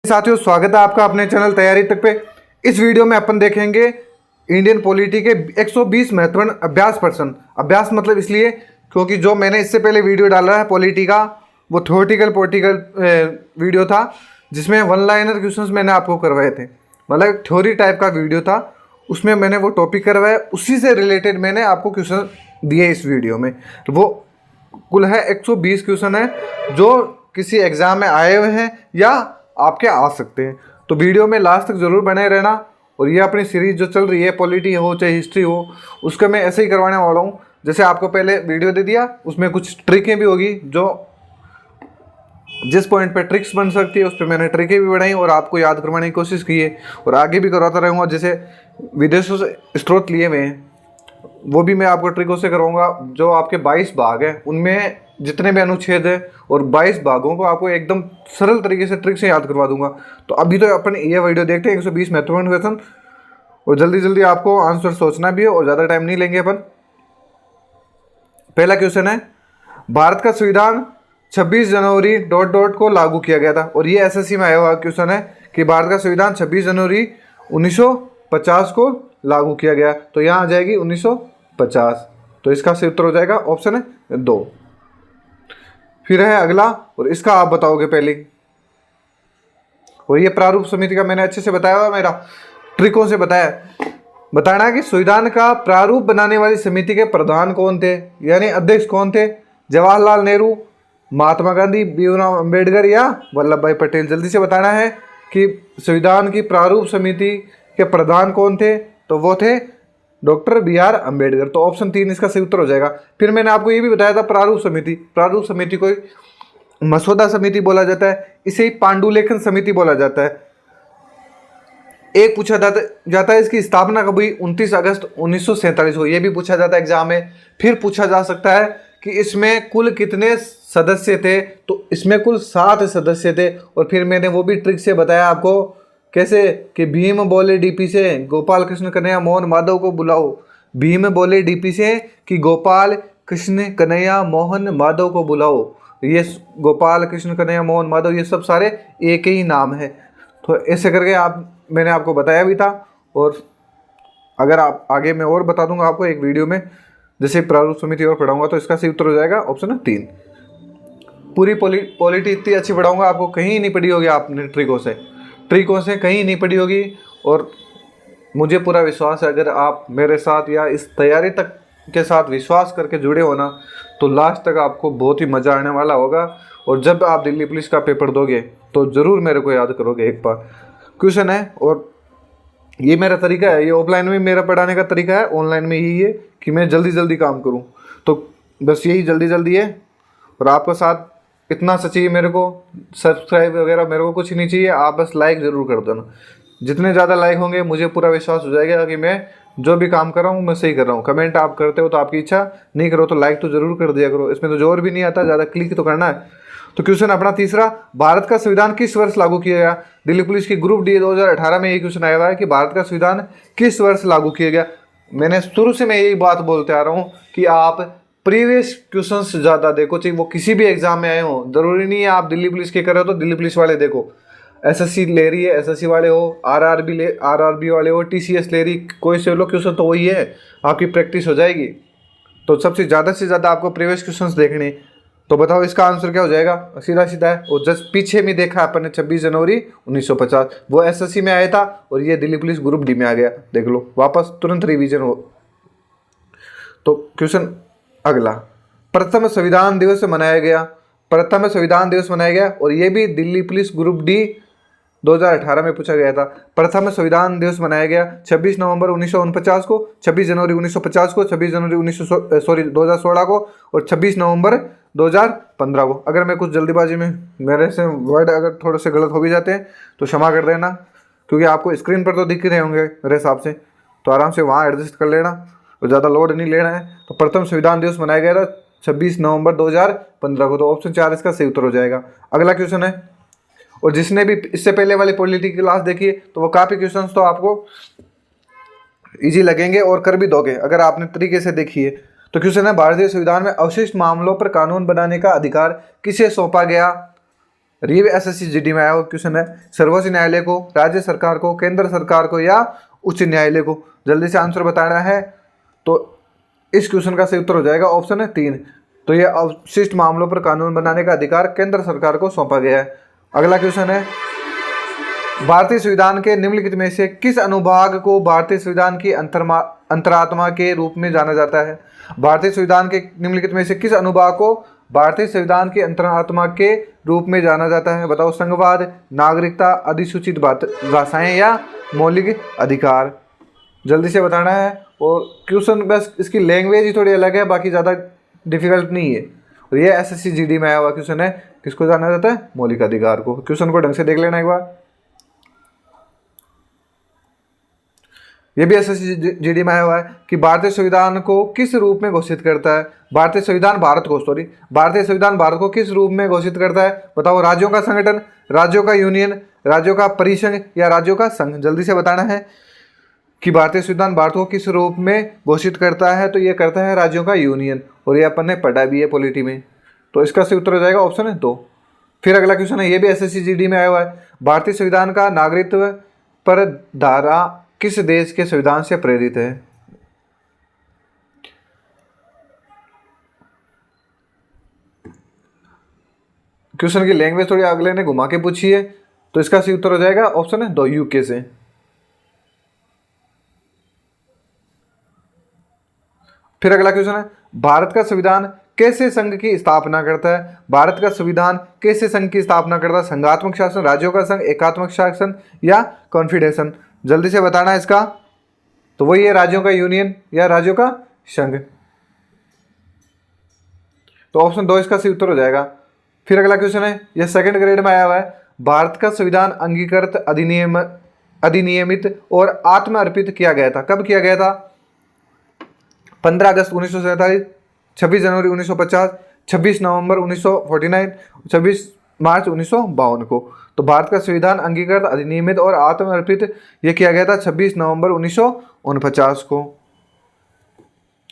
साथियों, स्वागत है आपका अपने चैनल तैयारी तक पे। इस वीडियो में अपन देखेंगे इंडियन पॉलिटी के 120 महत्वपूर्ण अभ्यास प्रश्न। अभ्यास मतलब इसलिए क्योंकि जो मैंने इससे पहले वीडियो डाला है पॉलिटी का, वो थ्योरेटिकल पॉलिटिकल वीडियो था, जिसमें वन लाइनर क्वेश्चंस मैंने आपको करवाए थे, मतलब थ्योरी टाइप का वीडियो था। उसमें मैंने वो टॉपिक करवाया, उसी से रिलेटेड मैंने आपको क्वेश्चन दिए इस वीडियो में। तो वो कुल है 120 क्वेश्चन है जो किसी एग्जाम में आए हुए हैं या आपके आ सकते हैं। तो वीडियो में लास्ट तक जरूर बने रहना। और ये अपनी सीरीज जो चल रही है, पॉलिटी हो चाहे हिस्ट्री हो, उसका मैं ऐसे ही करवाने वाला हूँ। जैसे आपको पहले वीडियो दे दिया, उसमें कुछ ट्रिकें भी होगी, जो जिस पॉइंट पे ट्रिक्स बन सकती है उस पर मैंने ट्रिकें भी बढ़ाई और आपको याद करवाने की कोशिश की है, और आगे भी करवाता रहूँगा। जैसे विदेशों से स्रोत लिए हुए हैं, वो भी मैं आपको ट्रिकों से करवाऊंगा। जो आपके 22 भाग हैं, उनमें जितने भी अनुच्छेद हैं, और 22 भागों को आपको एकदम सरल तरीके से ट्रिक से याद करवा दूंगा। तो अभी तो अपन ये वीडियो देखते हैं 120 महत्वपूर्ण क्वेश्चन, और जल्दी जल्दी आपको आंसर सोचना भी है और ज़्यादा टाइम नहीं लेंगे अपन। पहला क्वेश्चन है, भारत का संविधान 26 जनवरी ... को लागू किया गया था। और ये एसएससी में आया हुआ क्वेश्चन है कि भारत का संविधान 26 जनवरी 1950 को लागू किया गया। तो यहाँ आ जाएगी 1950। तो इसका सही उत्तर हो जाएगा ऑप्शन है 2। फिर है अगला, और इसका आप बताओगे पहले। और ये प्रारूप समिति का मैंने अच्छे से बताया हुआ, मेरा ट्रिकों से बताना है कि संविधान का प्रारूप बनाने वाली समिति के प्रधान कौन थे, यानी अध्यक्ष कौन थे। जवाहरलाल नेहरू, महात्मा गांधी, भीमराव अंबेडकर या वल्लभ भाई पटेल। जल्दी से बताना है कि संविधान की प्रारूप समिति के प्रधान कौन थे। तो वो थे डॉक्टर बी.आर. अम्बेडकर। तो ऑप्शन 3 इसका सही उत्तर हो जाएगा। फिर मैंने आपको ये भी बताया था प्रारूप समिति को मसौदा समिति बोला जाता है, इसे ही पांडुलेखन समिति बोला जाता है। एक पूछा जाता है इसकी स्थापना कब हुई, 29 अगस्त 1947 को। ये भी पूछा जाता है एग्जाम में। फिर पूछा जा सकता है कि इसमें कुल कितने सदस्य थे, तो इसमें कुल 7 सदस्य थे। और फिर मैंने वो भी ट्रिक से बताया आपको कैसे, कि भीम बोले डीपी से गोपाल कृष्ण कन्हैया मोहन माधव को बुलाओ। भीम बोले डीपी से कि गोपाल कृष्ण कन्हैया मोहन माधव को बुलाओ। ये गोपाल कृष्ण कन्हैया मोहन माधव, ये सब सारे एक ही नाम है। तो ऐसे करके मैंने आपको बताया भी था। और अगर आप आगे मैं और बता दूंगा आपको एक वीडियो में, जैसे प्रारूप समिति और पढ़ाऊंगा, तो इसका सही उत्तर हो जाएगा ऑप्शन है 3। पूरी पॉलिटी इतनी अच्छी पढ़ाऊंगा, आपको कहीं नहीं पढ़ी होगी आपने ट्रिकों से कहीं नहीं पढ़ी होगी। और मुझे पूरा विश्वास है, अगर आप मेरे साथ या इस तैयारी तक के साथ विश्वास करके जुड़े हो ना, तो लास्ट तक आपको बहुत ही मज़ा आने वाला होगा। और जब आप दिल्ली पुलिस का पेपर दोगे तो ज़रूर मेरे को याद करोगे एक बार। क्वेश्चन है, और ये मेरा तरीका है, ये ऑफलाइन में मेरा पढ़ाने का तरीका है, ऑनलाइन में यही है कि मैं जल्दी जल्दी काम करूँ। तो बस यही जल्दी जल्दी है। और आपका साथ इतना सा चाहिए मेरे को, सब्सक्राइब वगैरह मेरे को कुछ नहीं चाहिए, आप बस लाइक ज़रूर कर देना। जितने ज़्यादा लाइक होंगे मुझे पूरा विश्वास हो जाएगा कि मैं जो भी काम कर रहा हूँ मैं सही कर रहा हूँ। कमेंट आप करते हो तो आपकी इच्छा, नहीं करो तो लाइक तो ज़रूर कर दिया करो, इसमें तो जोर भी नहीं आता, ज़्यादा क्लिक तो करना है। तो क्वेश्चन अपना तीसरा, भारत का संविधान किस वर्ष लागू किया गया। दिल्ली पुलिस की ग्रुप डी 2018 में ये क्वेश्चन आया हुआ है कि भारत का संविधान किस वर्ष लागू किया गया। मैंने शुरू से मैं यही बात बोलते आ रहा हूँ कि आप प्रीवियस क्वेश्चंस ज़्यादा देखो, चाहे वो किसी भी एग्जाम में आए हो। ज़रूरी नहीं है आप दिल्ली पुलिस के कर रहे हो तो दिल्ली पुलिस वाले देखो, एसएससी ले रही है एसएससी वाले हो, आरआरबी वाले हो, टीसीएस ले रही, कोई से लो क्वेश्चन तो वही है, आपकी प्रैक्टिस हो जाएगी। तो सबसे ज़्यादा से ज़्यादा आपको प्रीवियस क्वेश्चंस देखने। तो बताओ इसका आंसर क्या हो जाएगा। सीधा सीधा है। और जस्ट पीछे में देखा अपन ने 26 जनवरी 1950, वो एसएससी में आया था, और ये दिल्ली पुलिस ग्रुप डी में आ गया। देख लो, वापस तुरंत रिवीजन हो। तो क्वेश्चन अगला, प्रथम संविधान दिवस मनाया गया, और ये भी दिल्ली पुलिस ग्रुप डी 2018 में पूछा गया था। प्रथम संविधान दिवस मनाया गया 26 नवंबर 1949 को, 26 जनवरी 1950 को, 26 जनवरी 2016 को, और 26 नवंबर 2015 को। अगर मैं कुछ जल्दीबाजी में मेरे से वर्ड अगर थोड़े से गलत हो भी जाते हैं तो क्षमा कर देना, क्योंकि आपको स्क्रीन पर तो दिख रहे होंगे मेरे हिसाब से, तो आराम से वहाँ एडजस्ट कर लेना और ज़्यादा लोड नहीं लेना है। तो प्रथम संविधान दिवस मनाया गया था 26 नवंबर 2015 को। तो ऑप्शन 4 इसका सही उत्तर हो जाएगा। अगला क्वेश्चन है, और जिसने भी इससे पहले वाली पॉलिटी की क्लास देखी है तो वो काफ़ी क्वेश्चंस तो आपको इजी लगेंगे और कर भी दोगे अगर आपने तरीके से देखी है। तो क्वेश्चन है, भारतीय संविधान में अवशिष्ट मामलों पर कानून बनाने का अधिकार किसे सौंपा गया। और ये भी एसएससी जीडी में आया हुआ क्वेश्चन है। सर्वोच्च न्यायालय को, राज्य सरकार को, केंद्र सरकार को या उच्च न्यायालय को। जल्दी से आंसर बताना है। तो इस क्वेश्चन का सही उत्तर हो जाएगा ऑप्शन है 3। तो ये अवशिष्ट मामलों पर कानून बनाने का अधिकार केंद्र सरकार को सौंपा गया है। अगला क्वेश्चन है, भारतीय संविधान के निम्नलिखित में से किस अनुभाग को भारतीय संविधान की अंतरात्मा के रूप में जाना जाता है? भारतीय संविधान के निम्नलिखित में से किस अनुभाग को भारतीय संविधान की अंतरात्मा के रूप में जाना जाता है? बताओ। संघवाद, नागरिकता, अधिसूचित भाषाएं या मौलिक अधिकार। जल्दी से बताना है। और क्वेश्चन बस इसकी लैंग्वेज ही थोड़ी अलग है, बाकी ज़्यादा डिफिकल्ट नहीं है। और ये एसएससी जीडी में आया हुआ क्वेश्चन है। किसको जाना जाता है? मौलिक अधिकार को। क्वेश्चन को ढंग से देख लेना एक बार। ये भी एसएससी जीडी में आया हुआ है कि भारतीय संविधान को किस रूप में घोषित करता है? भारतीय संविधान भारत को किस रूप में घोषित करता है? बताओ। राज्यों का संगठन, राज्यों का यूनियन, राज्यों का परिसंघ या राज्यों का संघ। जल्दी से बताना है कि भारतीय संविधान भारत को किस रूप में घोषित करता है। तो ये करता है राज्यों का यूनियन, और ये अपन ने पढ़ा भी है पॉलिटी में। तो इसका सही उत्तर हो जाएगा ऑप्शन है 2। फिर अगला क्वेश्चन है, ये भी एसएससी जीडी में आया हुआ है। भारतीय संविधान का नागरिकत्व पर धारा किस देश के संविधान से प्रेरित है? क्वेश्चन की लैंग्वेज थोड़ी अगले ने घुमा के पूछी है। तो इसका सही उत्तर हो जाएगा ऑप्शन है 2, यूके से। फिर अगला क्वेश्चन है, भारत का संविधान कैसे संघ की स्थापना करता है? भारत का संविधान कैसे संघ की स्थापना करता है? संघात्मक शासन, राज्यों का संघ, एकात्मक शासन या कॉन्फेडरेशन। जल्दी से बताना है इसका। तो वही है राज्यों का यूनियन या राज्यों का संघ। तो ऑप्शन 2 इसका सही उत्तर हो जाएगा। फिर अगला क्वेश्चन है, यह सेकंड ग्रेड में आया हुआ है। भारत का संविधान अंगीकृत, अधिनियमित और आत्म अर्पित किया गया था। कब किया गया था? 15 अगस्त 1947, 26 जनवरी 1950, 26 नवंबर 1949, 26 मार्च 1952 को। तो भारत का संविधान अंगीकृत, अधिनियमित और आत्मअर्पित यह किया गया था 26 नवंबर 1949 को।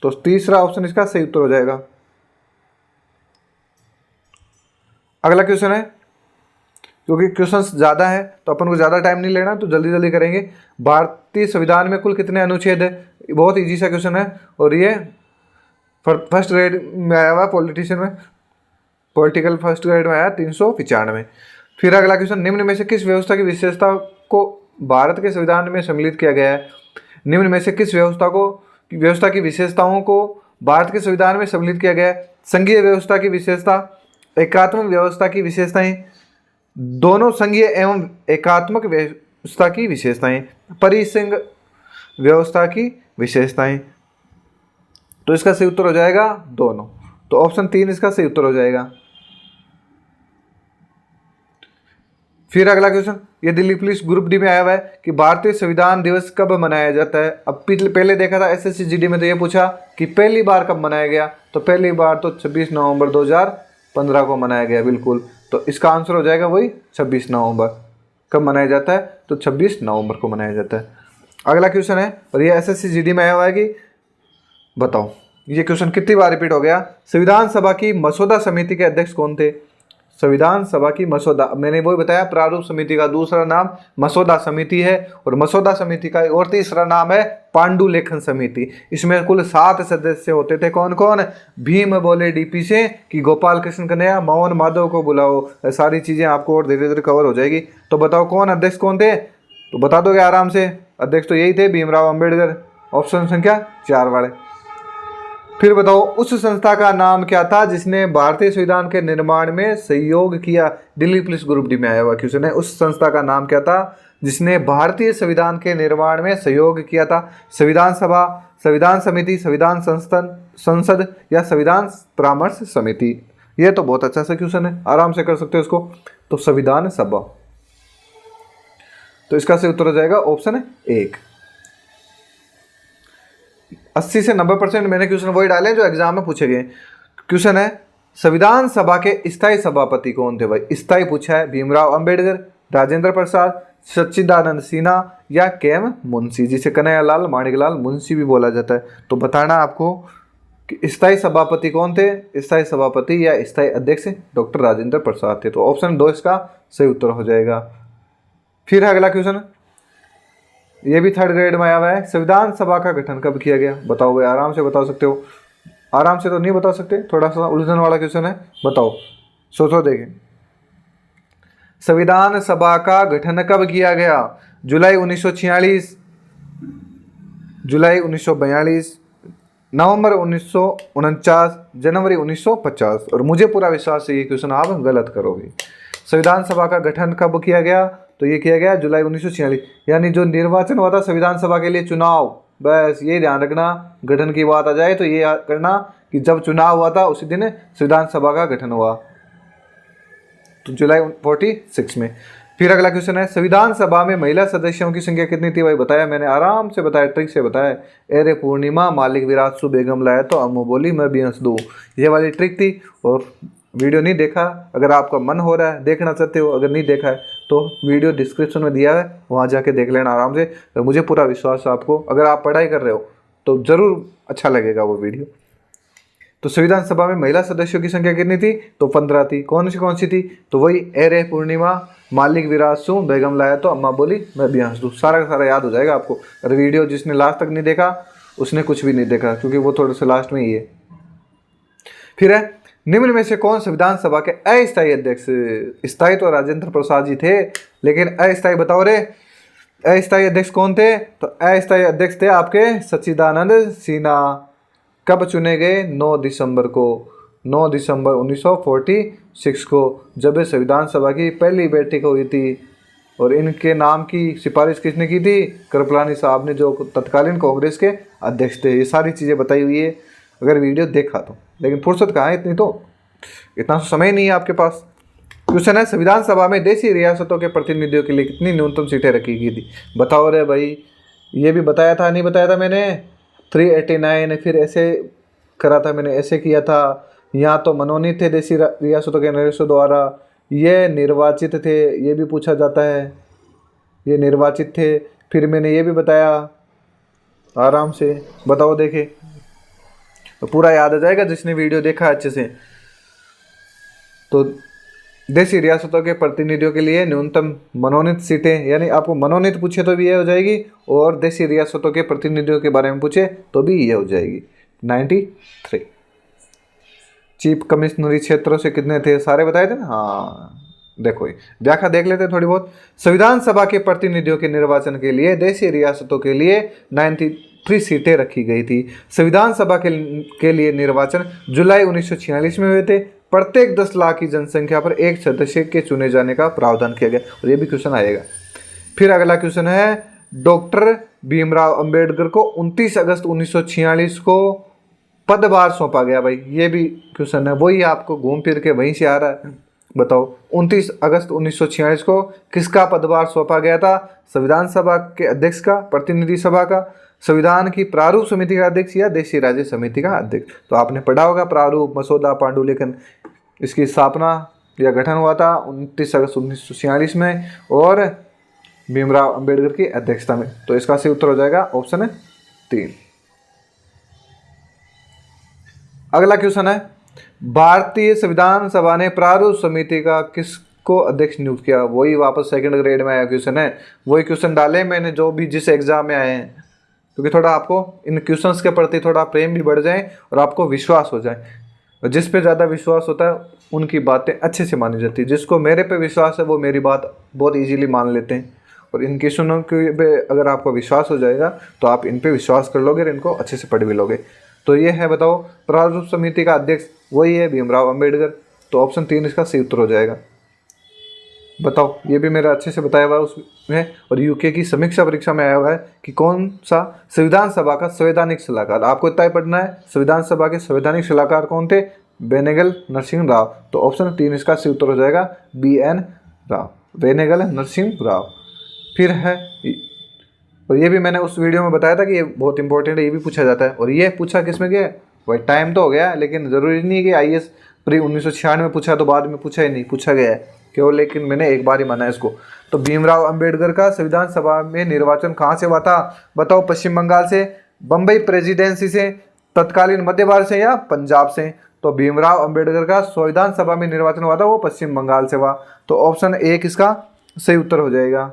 तो तीसरा ऑप्शन इसका सही उत्तर हो जाएगा। अगला क्वेश्चन है, क्योंकि क्वेश्चंस ज़्यादा है तो अपन को ज़्यादा टाइम नहीं लेना, तो जल्दी जल्दी करेंगे। भारतीय संविधान में कुल कितने अनुच्छेद है? बहुत इजी सा क्वेश्चन है, और ये फर्स्ट ग्रेड में आया हुआ पॉलिटिशियन में, पॉलिटिकल फर्स्ट ग्रेड में आया 395। फिर अगला क्वेश्चन, निम्न में से किस व्यवस्था की विशेषता को भारत के संविधान में सम्मिलित किया गया है? निम्न में से किस व्यवस्था की विशेषताओं को भारत के संविधान में सम्मिलित किया गया है? संघीय व्यवस्था की विशेषता, एकात्मक व्यवस्था की विशेषताएं, दोनों संघीय एवं एकात्मक व्यवस्था की विशेषताएं, परिसंघ व्यवस्था की विशेषताएं। तो इसका सही उत्तर हो जाएगा दोनों। तो ऑप्शन 3 इसका सही उत्तर हो जाएगा। फिर अगला क्वेश्चन, ये दिल्ली पुलिस ग्रुप डी में आया हुआ है कि भारतीय संविधान दिवस कब मनाया जाता है? अब पहले देखा था एसएससी जीडी में, तो ये पूछा कि पहली बार कब मनाया गया। तो पहली बार तो 26 नवंबर 2015 को मनाया गया, बिल्कुल। तो इसका आंसर हो जाएगा वही 26 नवंबर। कब मनाया जाता है? तो 26 नवंबर को मनाया जाता है। अगला क्वेश्चन है, और ये एसएससी जीडी में आया हुआ है कि बताओ, ये क्वेश्चन कितनी बार रिपीट हो गया? संविधान सभा की मसौदा समिति के अध्यक्ष कौन थे? संविधान सभा की मसौदा, मैंने वही बताया, प्रारूप समिति का दूसरा नाम मसौदा समिति है, और मसौदा समिति का और तीसरा नाम है पांडुलेखन समिति। इसमें कुल 7 सदस्य होते थे। कौन कौन? भीम बोले डीपी से कि गोपाल कृष्ण कन्हैया, मोहन माधव को बुलाओ। सारी चीज़ें आपको और धीरे धीरे कवर हो जाएगी। तो बताओ कौन अध्यक्ष कौन थे? तो बता दोगे आराम से। अध्यक्ष तो यही थे, भीमराव अम्बेडकर। ऑप्शन संख्या 4 वाले। फिर बताओ, उस संस्था का नाम क्या था जिसने भारतीय संविधान के निर्माण में सहयोग किया? दिल्ली पुलिस ग्रुप डी में आया हुआ क्वेश्चन है। उस संस्था का नाम क्या था जिसने भारतीय संविधान के निर्माण में सहयोग किया था? संविधान सभा, संविधान समिति, संविधान संसद या संविधान परामर्श समिति? ये तो बहुत अच्छा सा क्वेश्चन है, आराम से कर सकते हो इसको। तो संविधान सभा। तो इसका सही उत्तर हो जाएगा ऑप्शन है 1। 80 से 90% मैंने क्वेश्चन वही डाले जो एग्जाम में पूछे गए। क्वेश्चन है, संविधान सभा के स्थायी सभापति कौन थे? भाई स्थायी पूछा है, भीमराव अंबेडकर, राजेंद्र प्रसाद, सच्चिदानंद सिन्हा या केएम मुंशी, जिसे कन्हैयालाल माणिकलाल मुंशी भी बोला जाता है। तो बताना आपको कि स्थायी सभापति कौन थे? स्थायी सभापति या स्थायी अध्यक्ष डॉक्टर राजेंद्र प्रसाद थे। तो ऑप्शन 2 इसका सही उत्तर हो जाएगा। फिर अगला क्वेश्चन, ये भी थर्ड ग्रेड में आया हुआ है। संविधान सभा का गठन कब किया गया? बताओ भाई, आराम से बता सकते हो। आराम से तो नहीं बता सकते, थोड़ा सा उलझन वाला क्वेश्चन है, बताओ, सोचो देखें। संविधान सभा का गठन कब किया गया? जुलाई 1946, जुलाई 1942, नवंबर 1949, जनवरी 1950। और मुझे पूरा विश्वास है ये क्वेश्चन आप गलत करोगे। संविधान सभा का गठन कब किया गया? तो ये किया गया जुलाई 1946, यानी जो निर्वाचन हुआ था संविधान सभा के लिए, चुनाव, बस ये ध्यान रखना। गठन की बात आ जाए तो ये याद करना कि जब चुनाव हुआ था उसी दिन संविधान सभा का गठन हुआ, तो जुलाई 46 में। फिर अगला क्वेश्चन है, संविधान सभा में महिला सदस्यों की संख्या कितनी थी? भाई बताया मैंने, आराम से बताया, ट्रिक से बताया। अरे पूर्णिमा, मालिक विरासतु, बेगम लाया तो अम्मू बोली मैं भी हंस दूँ, ये वाली ट्रिक थी। और वीडियो नहीं देखा, अगर आपका मन हो रहा है देखना चाहते हो, अगर नहीं देखा है तो वीडियो डिस्क्रिप्शन में दिया है, वहाँ जाके देख लेना आराम से। और मुझे पूरा विश्वास है आपको, अगर आप पढ़ाई कर रहे हो तो ज़रूर अच्छा लगेगा वो वीडियो। तो संविधान सभा में महिला सदस्यों की संख्या कितनी थी? तो 15 थी। कौन सी थी? तो वही एरे पूर्णिमा, मालिक विरासतु, बेगम लाया तो अम्मा बोली मैं भी हंस दूँ, सारा का सारा याद हो जाएगा आपको। और वीडियो जिसने लास्ट तक नहीं देखा उसने कुछ भी नहीं देखा, क्योंकि वो थोड़े से लास्ट में ही है। फिर है, निम्न में से कौन संविधान सभा के अस्थायी अध्यक्ष? स्थायी तो राजेंद्र प्रसाद जी थे, लेकिन अस्थायी बताओ रे, अस्थायी अध्यक्ष कौन थे? तो अस्थायी अध्यक्ष थे आपके सच्चिदानंद सिन्हा। कब चुने गए? 9 दिसंबर को, 9 दिसंबर 1946 को, जब संविधान सभा की पहली बैठक हुई थी। और इनके नाम की सिफारिश किसने की थी? कृपलानी साहब ने, जो तत्कालीन कांग्रेस के अध्यक्ष थे। ये सारी चीज़ें बताई हुई है, अगर वीडियो देखा तो। लेकिन फुर्सत कहाँ है इतनी, तो इतना समय नहीं है आपके पास। क्वेश्चन है, संविधान सभा में देशी रियासतों के प्रतिनिधियों के लिए कितनी न्यूनतम सीटें रखी गई थी? बताओ रे भाई, ये भी बताया था नहीं बताया था मैंने? 389, फिर ऐसे करा था मैंने, ऐसे किया था। यहाँ तो मनोनीत थे देशी रियासतों के निर्देशों द्वारा, ये निर्वाचित थे, ये भी पूछा जाता है, ये निर्वाचित थे। फिर मैंने ये भी बताया, आराम से बताओ देखे, तो पूरा याद आ जाएगा जिसने वीडियो देखा अच्छे से। तो देशी रियासतों के प्रतिनिधियों के लिए न्यूनतम मनोनीत सीटें, यानी आपको मनोनीत पूछे तो भी ये हो जाएगी, और देशी रियासतों के प्रतिनिधियों के बारे में पूछे तो भी ये हो जाएगी। 93। चीफ कमिश्नरी क्षेत्रों से कितने थे? सारे बताए थे ना। हाँ देखो, ये व्याख्या देख लेते हैं थोड़ी बहुत। संविधान सभा के प्रतिनिधियों के निर्वाचन के लिए देशी रियासतों के लिए 93 सीटें रखी गई थी। संविधान सभा के लिए निर्वाचन जुलाई 1946 में हुए थे। प्रत्येक 10 लाख की जनसंख्या पर एक सदस्य के चुने जाने का प्रावधान किया गया, और ये भी क्वेश्चन आएगा। फिर अगला क्वेश्चन है, डॉक्टर भीमराव अंबेडकर को 29 अगस्त 1946 को पदभार सौंपा गया। भाई ये भी क्वेश्चन है, वही आपको घूम फिर के वहीं से आ रहा है। बताओ 29 अगस्त 1946 को किसका पदभार सौंपा गया था? संविधान सभा के अध्यक्ष का, प्रतिनिधि सभा का, संविधान की प्रारूप समिति का अध्यक्ष, या देशी राज्य समिति का अध्यक्ष? तो आपने पढ़ा होगा प्रारूप, मसौदा, पांडुलिखन। इसकी स्थापना या गठन हुआ था 29 अगस्त 1946 में, और भीमराव अंबेडकर की अध्यक्षता में। तो इसका सही उत्तर हो जाएगा ऑप्शन 3। अगला क्वेश्चन है, भारतीय संविधान सभा ने प्रारूप समिति का किसको अध्यक्ष नियुक्त किया? वही वापस सेकंड ग्रेड में आया क्वेश्चन है, वही क्वेश्चन डाले मैंने जो भी जिस एग्जाम में आए हैं, क्योंकि थोड़ा आपको इन क्वेश्चंस के प्रति थोड़ा प्रेम भी बढ़ जाए और आपको विश्वास हो जाए। जिस पे ज़्यादा विश्वास होता है उनकी बातें अच्छे से मानी जाती है। जिसको मेरे पे विश्वास है वो मेरी बात बहुत इजीली मान लेते हैं, और इन क्वेश्चनों के पे अगर आपको विश्वास हो जाएगा तो आप इन पे विश्वास कर लोगे और इनको अच्छे से पढ़ भी लोगे। तो ये है, बताओ, प्रारूप समिति का अध्यक्ष वही है भीमराव अंबेडकर। तो ऑप्शन 3 इसका सही उत्तर हो जाएगा। बताओ, ये भी मेरा अच्छे से बताया हुआ है उसमें, और यूके की समीक्षा परीक्षा में आया हुआ है कि कौन सा संविधान सभा का संवैधानिक सलाहकार। आपको इतना ही पढ़ना है, संविधान सभा के संवैधानिक सलाहकार कौन थे? बेनेगल नरसिंह राव। तो ऑप्शन 3 इसका सही उत्तर हो जाएगा, BN राव, बेनेगल नरसिंह राव। फिर है, और ये भी मैंने उस वीडियो में बताया था कि ये बहुत इंपॉर्टेंट है, ये भी पूछा जाता है। और ये पूछा किस में गया? भाई टाइम तो हो गया, लेकिन ज़रूरी नहीं है कि IAS प्री 1996 में पूछा तो बाद में पूछा ही नहीं, पूछा गया है क्यों, लेकिन मैंने एक बार ही माना है इसको। तो भीमराव अंबेडकर का संविधान सभा में निर्वाचन कहाँ से हुआ था? बताओ, पश्चिम बंगाल से, बम्बई प्रेसिडेंसी से, तत्कालीन मध्य भारत से या पंजाब से? तो भीमराव अंबेडकर का संविधान सभा में निर्वाचन हुआ था वो पश्चिम बंगाल से हुआ। तो ऑप्शन 1 इसका सही उत्तर हो जाएगा।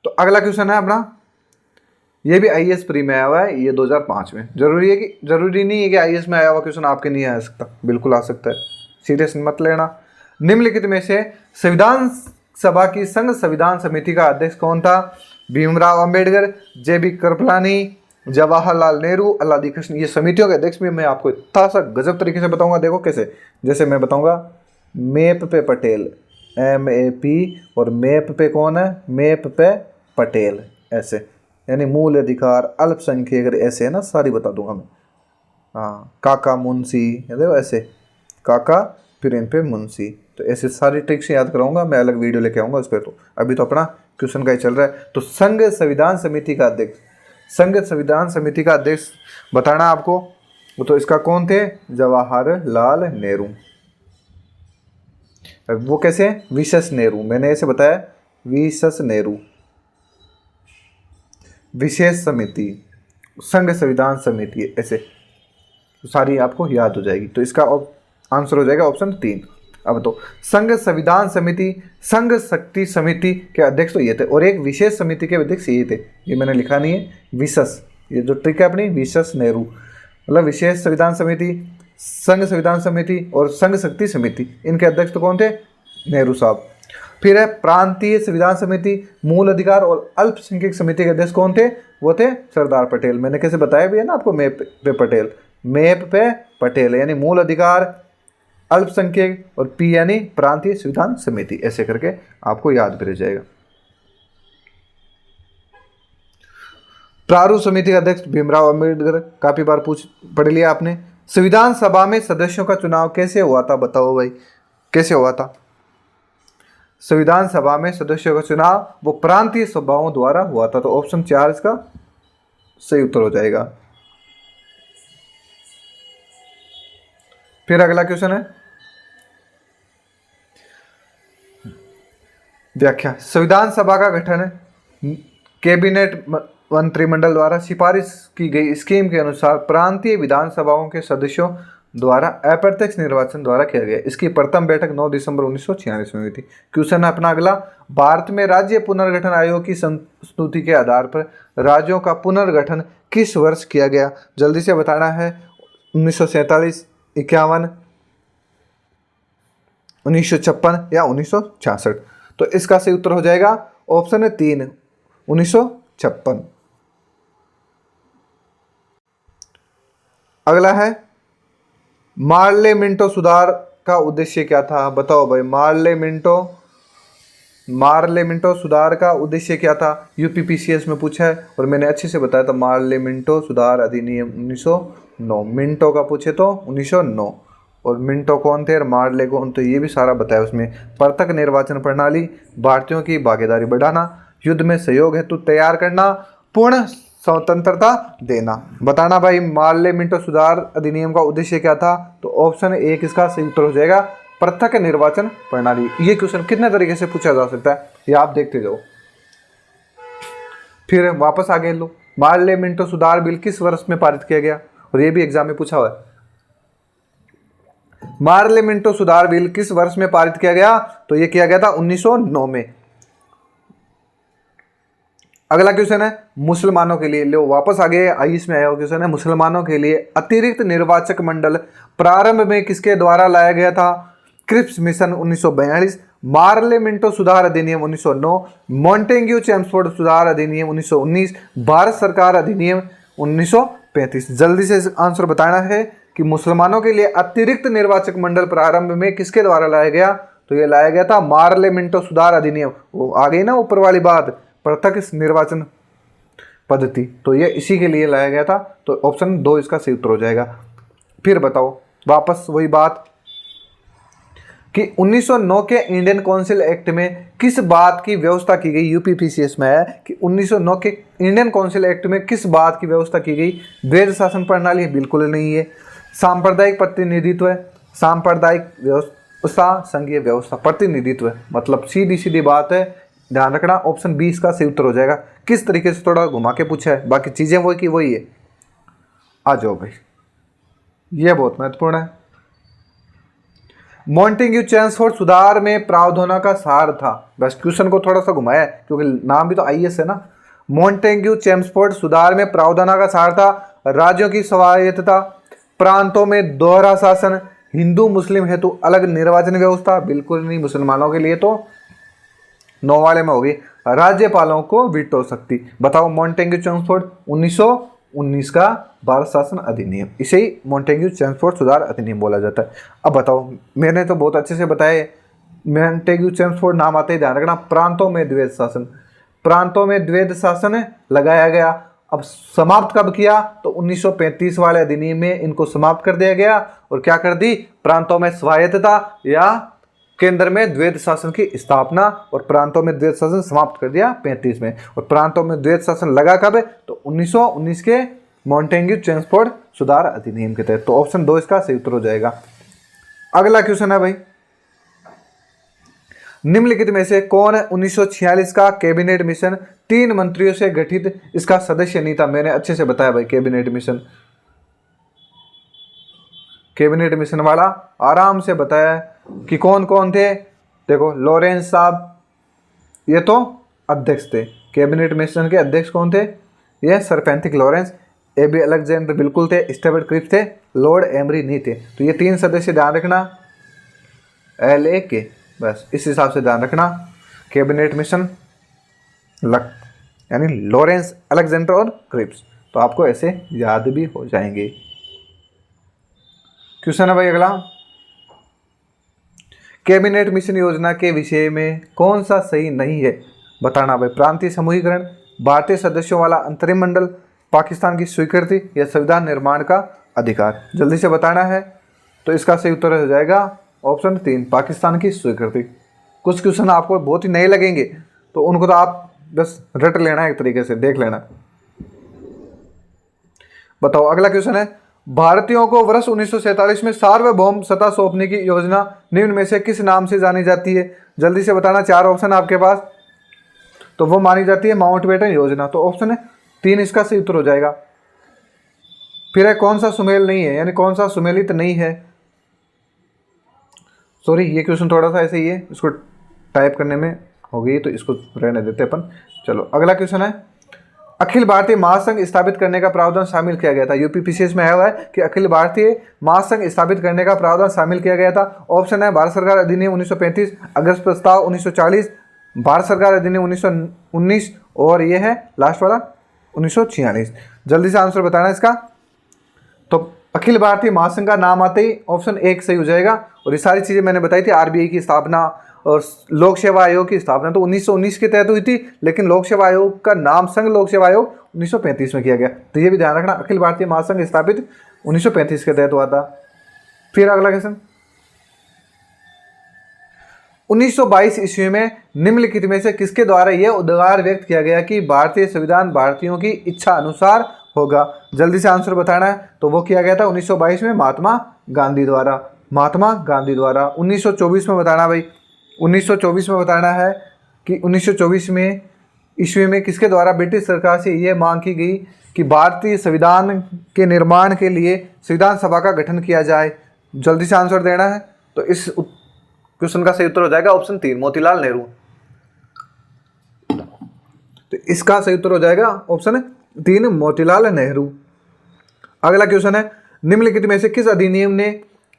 तो अगला क्वेश्चन है अपना, ये भी आईएएस प्री में आया हुआ है, ये 2005 में। जरूरी नहीं है कि आईएएस में आया हुआ क्वेश्चन आपके नहीं आ सकता, बिल्कुल आ सकता है, सीरियस मत लेना। निम्नलिखित में से संविधान सभा की संघ संविधान समिति का अध्यक्ष कौन था? भीमराव अंबेडकर, जेबी कृपलानी, जवाहरलाल नेहरू, अल्लादी कृष्ण। ये समितियों के अध्यक्ष भी मैं आपको इतना सा गजब तरीके से बताऊंगा, देखो कैसे। जैसे मैं बताऊंगा मैप पे पटेल, MAP, और मैप पे कौन है? मैप पे पटेल, ऐसे, यानी मूल अधिकार, अल्पसंख्यक, ऐसे है ना, सारी बता दूंगा मैं। हाँ, काका मुंशी, देखो ऐसे, काका फिर इन पे मुंशी। तो ऐसे सारी ट्रिक्स याद कराऊंगा मैं, अलग वीडियो लेके आऊंगा उस पर। तो अभी तो अपना क्वेश्चन का ही चल रहा है। तो संघ संविधान समिति का अध्यक्ष, संघ संविधान समिति का अध्यक्ष बताना आपको, तो इसका कौन थे? जवाहरलाल नेहरू। वो कैसे? विशेष नेहरू, मैंने ऐसे बताया, विशेष नेहरू। विशेष समिति, संघ संविधान समिति, ऐसे सारी आपको याद हो जाएगी। तो इसका आंसर हो जाएगा ऑप्शन 3। अब तो संघ संविधान समिति, संघ शक्ति समिति के अध्यक्ष तो ये थे, और एक विशेष समिति के अध्यक्ष ये थे, ये मैंने लिखा नहीं है, विशेष, ये जो ट्रिक है अपनी, विशेष नेहरू, मतलब विशेष संविधान समिति, संघ संविधान समिति और संघ शक्ति समिति, इनके अध्यक्ष तो कौन थे? नेहरू साहब। फिर है प्रांतीय संविधान समिति, मूल अधिकार और अल्पसंख्यक समिति के अध्यक्ष कौन थे? वो थे सरदार पटेल। मैंने कैसे बताया भी है ना आपको, मैप पे पटेल, मैप पे पटेल, यानी मूल अधिकार, अल्पसंख्यक, और पी यानी प्रांतीय संविधान समिति, ऐसे करके आपको याद भी रह जाएगा। प्रारूप समिति का अध्यक्ष भीमराव अंबेडकर, काफी बार पढ़ लिया आपने। संविधान सभा में सदस्यों का चुनाव कैसे हुआ था? बताओ भाई, कैसे हुआ था? संविधान सभा में सदस्यों का चुनाव वो प्रांतीय सभाओं द्वारा हुआ था। तो ऑप्शन 4 इसका सही उत्तर हो जाएगा। फिर अगला क्वेश्चन है व्याख्या। संविधान सभा का गठन कैबिनेट मंत्रिमंडल द्वारा सिफारिश की गई स्कीम के अनुसार प्रांतीय विधानसभाओं के सदस्यों द्वारा अप्रत्यक्ष निर्वाचन द्वारा किया गया। इसकी प्रथम बैठक 9 दिसंबर 1946 में हुई थी। क्वेश्चन है अपना अगला, भारत में राज्य पुनर्गठन आयोग की संस्तुति के आधार पर राज्यों का पुनर्गठन किस वर्ष किया गया? जल्दी से बताना है। 1947, 51, 1956 या 1966? तो इसका सही उत्तर हो जाएगा ऑप्शन 3, 1956। अगला है मार्ले मिंटो सुधार का उद्देश्य क्या था? बताओ भाई, मार्ले मिंटो सुधार का उद्देश्य क्या था? यूपीपीसीएस में पूछा है और मैंने अच्छे से बताया था। मार्ले मिंटो सुधार अधिनियम 1909, मिंटो का पूछे तो 1909, और मिंटो कौन थे और मार्ले कौन थे, ये भी सारा बताया उसमें। पृथक निर्वाचन प्रणाली, भारतीयों की भागीदारी बढ़ाना, युद्ध में सहयोग हेतु तैयार करना, पूर्ण स्वतंत्रता देना। बताना भाई, मार्ले मिंटो सुधार अधिनियम का उद्देश्य क्या था? तो ऑप्शन 1 इसका सही उत्तर हो जाएगा, पृथक निर्वाचन प्रणाली। ये क्वेश्चन कितने तरीके से पूछा जा सकता है, ये आप देखते जाओ। फिर वापस आगे लो, मार्ले मिंटो सुधार बिल किस वर्ष में पारित किया गया? और ये भी एग्जाम में पूछा हुआ है। मार्ले मिंटो सुधार बिल किस वर्ष में पारित किया गया? तो ये किया गया था 1909 में। अगला क्वेश्चन है मुसलमानों के लिए, लो वापस आगे आई, इसमें आया हुआ क्वेश्चन है मुसलमानों के लिए अतिरिक्त निर्वाचक मंडल प्रारंभ में किसके द्वारा लाया गया था? क्रिप्स मिशन 1942, मार्ले मिंटो सुधार अधिनियम 1909, मॉन्टेग्यू चेम्सफोर्ड सुधार अधिनियम 1919, भारत सरकार अधिनियम 1935। जल्दी से आंसर बताना है कि मुसलमानों के लिए अतिरिक्त निर्वाचक मंडल प्रारंभ में किसके द्वारा लाया गया? तो ये लाया गया था मार्ले मिंटो सुधार अधिनियम। वो आ गई ना ऊपर वाली बात, पृथक निर्वाचन पद्धति, तो ये इसी के लिए लाया गया था। तो ऑप्शन 2 इसका सही उत्तर हो जाएगा। फिर बताओ वापस वही बात कि 1909 के इंडियन काउंसिल एक्ट में किस बात की व्यवस्था की गई? यूपीपीसीएस में है कि 1909 के इंडियन काउंसिल एक्ट में किस बात की व्यवस्था की गई? वैध शासन प्रणाली? बिल्कुल नहीं है। सांप्रदायिक प्रतिनिधित्व है, सांप्रदायिक व्यवस्था, संघीय व्यवस्था, प्रतिनिधित्व, मतलब सीधी सीधी बात है, ध्यान रखना ऑप्शन बी इसका सही उत्तर हो जाएगा। किस तरीके से थोड़ा घुमा के पूछा है, बाकी चीजें वही की वही है। आ जाओ भाई, ये बहुत महत्वपूर्ण है। मॉन्टेग्यू चेम्सफोर्ड सुधार में प्रावधानों का सार था। बस क्वेश्चन को थोड़ा सा घुमाया है क्योंकि नाम भी तो आईएएस है ना। मॉन्टेग्यू चेम्सफोर्ड सुधार में प्रावधानों का सार था राज्यों की स्वायत्तता, प्रांतों में दोहरा शासन, हिंदू मुस्लिम हेतु अलग निर्वाचन व्यवस्था, बिल्कुल नहीं, मुसलमानों के लिए तो 9 वाले में होगी, राज्यपालों को वीटो शक्ति। बताओ मॉन्टेग्यू चेम्सफोर्ड 1919 का भारत शासन अधिनियम, इसे ही मॉन्टेग्यू चेम्सफोर्ड सुधार अधिनियम बोला जाता है। अब बताओ, मैंने तो बहुत अच्छे से बताया, मॉन्टेग्यू चेम्सफोर्ड नाम आते ही ध्यान रखना, प्रांतों में द्वैध शासन, प्रांतों में द्वैध शासन लगाया गया। अब समाप्त कब किया, तो 1935 वाले अधिनियम में इनको समाप्त कर दिया गया और क्या कर दी, प्रांतों में स्वायत्तता या केंद्र में द्वैध शासन की स्थापना, और प्रांतों में द्वैध शासन समाप्त कर दिया 35 में। और प्रांतों में द्वैध शासन लगा कब, तो 1919 के मॉन्टेग्यू चेम्सफोर्ड सुधार अधिनियम के तहत। तो ऑप्शन 2 इसका सही उत्तर हो जाएगा। अगला क्वेश्चन है भाई, निम्नलिखित में से कौन 1946 का कैबिनेट मिशन 3 मंत्रियों से गठित इसका सदस्य नहीं था। मैंने अच्छे से बताया भाई, कैबिनेट मिशन वाला आराम से बताया कि कौन कौन थे। देखो लॉरेंस साहब, ये तो अध्यक्ष थे, कैबिनेट मिशन के अध्यक्ष कौन थे, ये सर फ्रैंसिस लॉरेंस, एबी अलेक्जेंडर बिल्कुल थे, स्टीफर्ड क्रिप्स थे, लॉर्ड एमरी नहीं थे। तो ये 3 सदस्य ध्यान रखना, LA के, बस इस हिसाब से ध्यान रखना। कैबिनेट मिशन यानी लॉरेंस, अलेक्जेंडर और क्रिप्स, तो आपको ऐसे याद भी हो जाएंगे। क्वेश्चन है भाई अगला, कैबिनेट मिशन योजना के विषय में कौन सा सही नहीं है, बताना भाई। प्रांतीय समूहीकरण, भारतीय सदस्यों वाला अंतरिम मंडल, पाकिस्तान की स्वीकृति या संविधान निर्माण का अधिकार, जल्दी से बताना है। तो इसका सही उत्तर हो जाएगा ऑप्शन 3, पाकिस्तान की स्वीकृति। कुछ क्वेश्चन आपको बहुत ही नए लगेंगे तो उनको तो आप बस रट लेना, एक तरीके से देख लेना। बताओ अगला क्वेश्चन है, भारतीयों को वर्ष 1947 में सार्वभौम सत्ता सौंपने की योजना निम्न में से किस नाम से जानी जाती है, जल्दी से बताना। 4 ऑप्शन आपके पास, तो वो मानी जाती है माउंटबेटन योजना। तो ऑप्शन है 3 इसका सही उत्तर हो जाएगा। फिर है कौन सा सुमेल नहीं है, यानी कौन सा सुमेलित नहीं है। सॉरी, ये क्वेश्चन थोड़ा सा ऐसे ही है, इसको टाइप करने में हो गई तो इसको रहने देते अपन। चलो अगला क्वेश्चन है, अखिल भारतीय महासंघ स्थापित करने का प्रावधान शामिल किया गया था। यूपीपीसीएस में आया हुआ है कि अखिल भारतीय महासंघ स्थापित करने का प्रावधान शामिल किया गया था। ऑप्शन है भारत सरकार अधिनियम 1935, अगस्त प्रस्ताव 1940, भारत सरकार अधिनियम 1919 और ये है लास्ट वाला 1946। जल्दी से आंसर बताना इसका। तो अखिल भारतीय महासंघ का नाम आते ही ऑप्शन 1 सही हो जाएगा। और ये सारी चीज़ें मैंने बताई थी, आरबीआई की स्थापना और लोक सेवा आयोग की स्थापना तो 1919 के तहत हुई थी, लेकिन लोक सेवा आयोग का नाम संघ लोक सेवा आयोग 1935 में किया गया। तो ये भी ध्यान रखना, अखिल भारतीय महासंघ स्थापित 1935 के तहत हुआ था। फिर अगला क्वेश्चन, 1922 ईस्वी में निम्नलिखित में से किसके द्वारा यह उद्गार व्यक्त किया गया कि भारतीय संविधान भारतीयों की इच्छा अनुसार होगा, जल्दी से आंसर बताना है। तो वो किया गया था 1922 में महात्मा गांधी द्वारा। 1924 में बताना भाई, 1924 में बताना है कि 1924 में ईस्वी में किसके द्वारा ब्रिटिश सरकार से यह मांग की गई कि भारतीय संविधान के निर्माण के लिए संविधान सभा का गठन किया जाए। जल्दी से आंसर देना है। तो इस क्वेश्चन का सही उत्तर हो जाएगा ऑप्शन 3, मोतीलाल नेहरू। तो इसका सही उत्तर हो जाएगा ऑप्शन 3, मोतीलाल नेहरू। अगला क्वेश्चन है, निम्नलिखित में से किस अधिनियम ने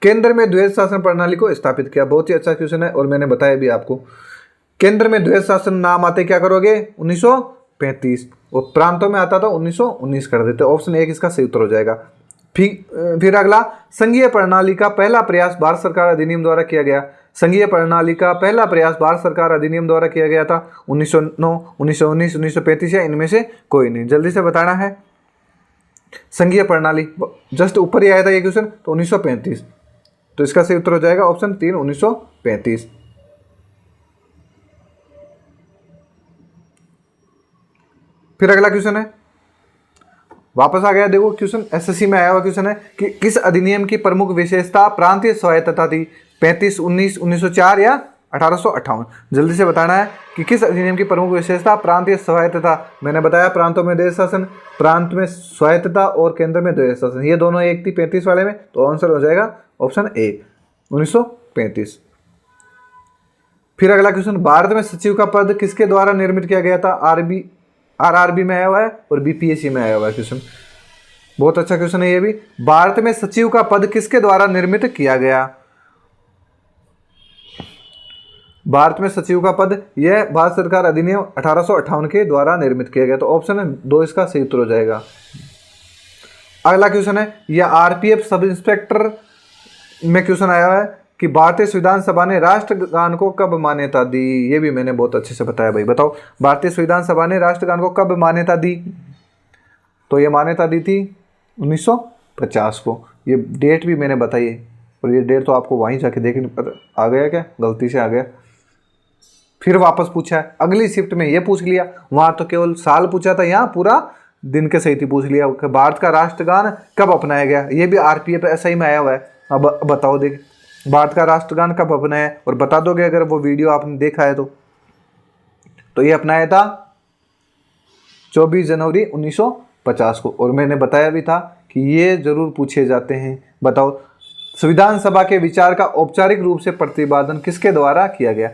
केंद्र में द्वैध शासन प्रणाली को स्थापित किया। बहुत ही अच्छा क्वेश्चन है और मैंने बताया भी आपको। केंद्र में द्वैध शासन नाम आते क्या करोगे 1935, और प्रांतों में आता तो 1919 कर देते। ऑप्शन 1 इसका सही उत्तर हो जाएगा। फिर अगला, संघीय प्रणाली का पहला प्रयास भारत सरकार अधिनियम द्वारा किया गया। संघीय प्रणाली का पहला प्रयास भारत सरकार अधिनियम द्वारा किया गया था 1909, 1919, 1935 या इनमें से कोई नहीं। जल्दी से बताना है। संघीय प्रणाली जस्ट ऊपर ही आया था ये क्वेश्चन, तो 1935। तो इसका सही उत्तर हो जाएगा ऑप्शन 3, 1935। फिर अगला क्वेश्चन है, वापस आ गया, देखो क्वेश्चन एसएससी में आया हुआ क्वेश्चन है कि किस अधिनियम की प्रमुख विशेषता प्रांतीय स्वायत्तता थी, 35, 19, 1904 या 1858। जल्दी से बताना है कि किस अधिनियम की प्रमुख विशेषता प्रांतीय स्वायत्तता। मैंने बताया प्रांतों में देश शासन, प्रांत में स्वायत्तता और केंद्र में देश शासन, ये दोनों एक थी 35 वाले में, तो आंसर हो जाएगा ऑप्शन ए 1935। फिर अगला क्वेश्चन, भारत में सचिव का पद किसके द्वारा निर्मित किया गया था? आरआरबी में आया हुआ है और बीपीएससी में आया हुआ है क्वेश्चन, बहुत अच्छा क्वेश्चन है ये भी। भारत में सचिव का पद किसके द्वारा निर्मित किया गया? भारत में सचिव का पद, यह भारत सरकार अधिनियम 1858 के द्वारा निर्मित किया गया, तो ऑप्शन 2 इसका सही उत्तर हो जाएगा। अगला क्वेश्चन है, यह आरपीएफ सब इंस्पेक्टर में क्वेश्चन आया है कि भारतीय संविधान सभा ने राष्ट्रगान को कब मान्यता दी? ये भी मैंने बहुत अच्छे से बताया भाई, बताओ भारतीय संविधान सभा ने राष्ट्रगान को कब मान्यता दी? तो ये मान्यता दी थी 1950 को। ये डेट भी मैंने बताई है और ये डेट तो आपको वहीं जाके देखने आ गया क्या, गलती से आ गया। फिर वापस पूछा है, अगली शिफ्ट में ये पूछ लिया, वहां तो केवल साल पूछा था, यहाँ पूरा दिन के सही पूछ लिया। भारत का राष्ट्रगान कब अपनाया गया? ये भी आरपीएफ एसआई में आया हुआ है। अब बताओ, देख भारत का राष्ट्रगान कब अपनाया है और बता दोगे अगर वो वीडियो आपने देखा है तो ये अपनाया था 24 जनवरी 1950 को। और मैंने बताया भी था कि ये जरूर पूछे जाते हैं। बताओ, संविधान सभा के विचार का औपचारिक रूप से प्रतिपादन किसके द्वारा किया गया?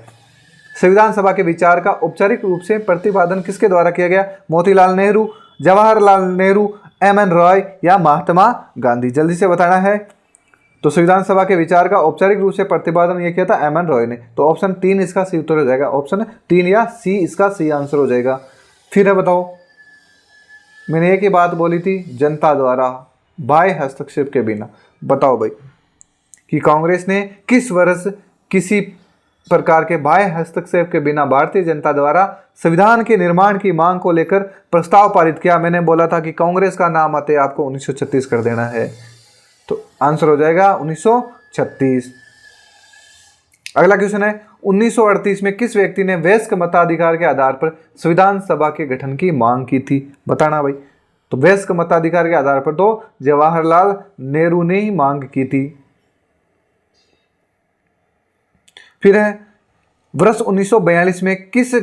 संविधान सभा के विचार का औपचारिक रूप से प्रतिपादन किसके द्वारा किया गया? मोतीलाल नेहरू, जवाहरलाल नेहरू, एमएन रॉय या महात्मा गांधी? जल्दी से बताना है। तो संविधान सभा के विचार का औपचारिक रूप से प्रतिपादन ये किया था एमएन रॉय ने, तो ऑप्शन 3 इसका सही उत्तर हो जाएगा। ऑप्शन 3 या सी इसका सही आंसर हो जाएगा। फिर है, बताओ, मैंने एक ही बात बोली थी, जनता द्वारा बाह्य हस्तक्षेप के बिना। बताओ भाई कि कांग्रेस ने किस वर्ष किसी प्रकार के बाह्य हस्तक्षेप के बिना भारतीय जनता द्वारा संविधान के निर्माण की मांग को लेकर प्रस्ताव पारित किया? मैंने बोला था कि कांग्रेस का नाम आते आपको 1936 कर देना है, तो आंसर हो जाएगा 1936। अगला क्वेश्चन है, 1938 में किस व्यक्ति ने वयस्क मताधिकार के आधार पर संविधान सभा के गठन की मांग की थी? बताना भाई। तो वयस्क मताधिकार के आधार पर तो जवाहरलाल नेहरू ने ही मांग की थी। फिर है, वर्ष 1942 में किस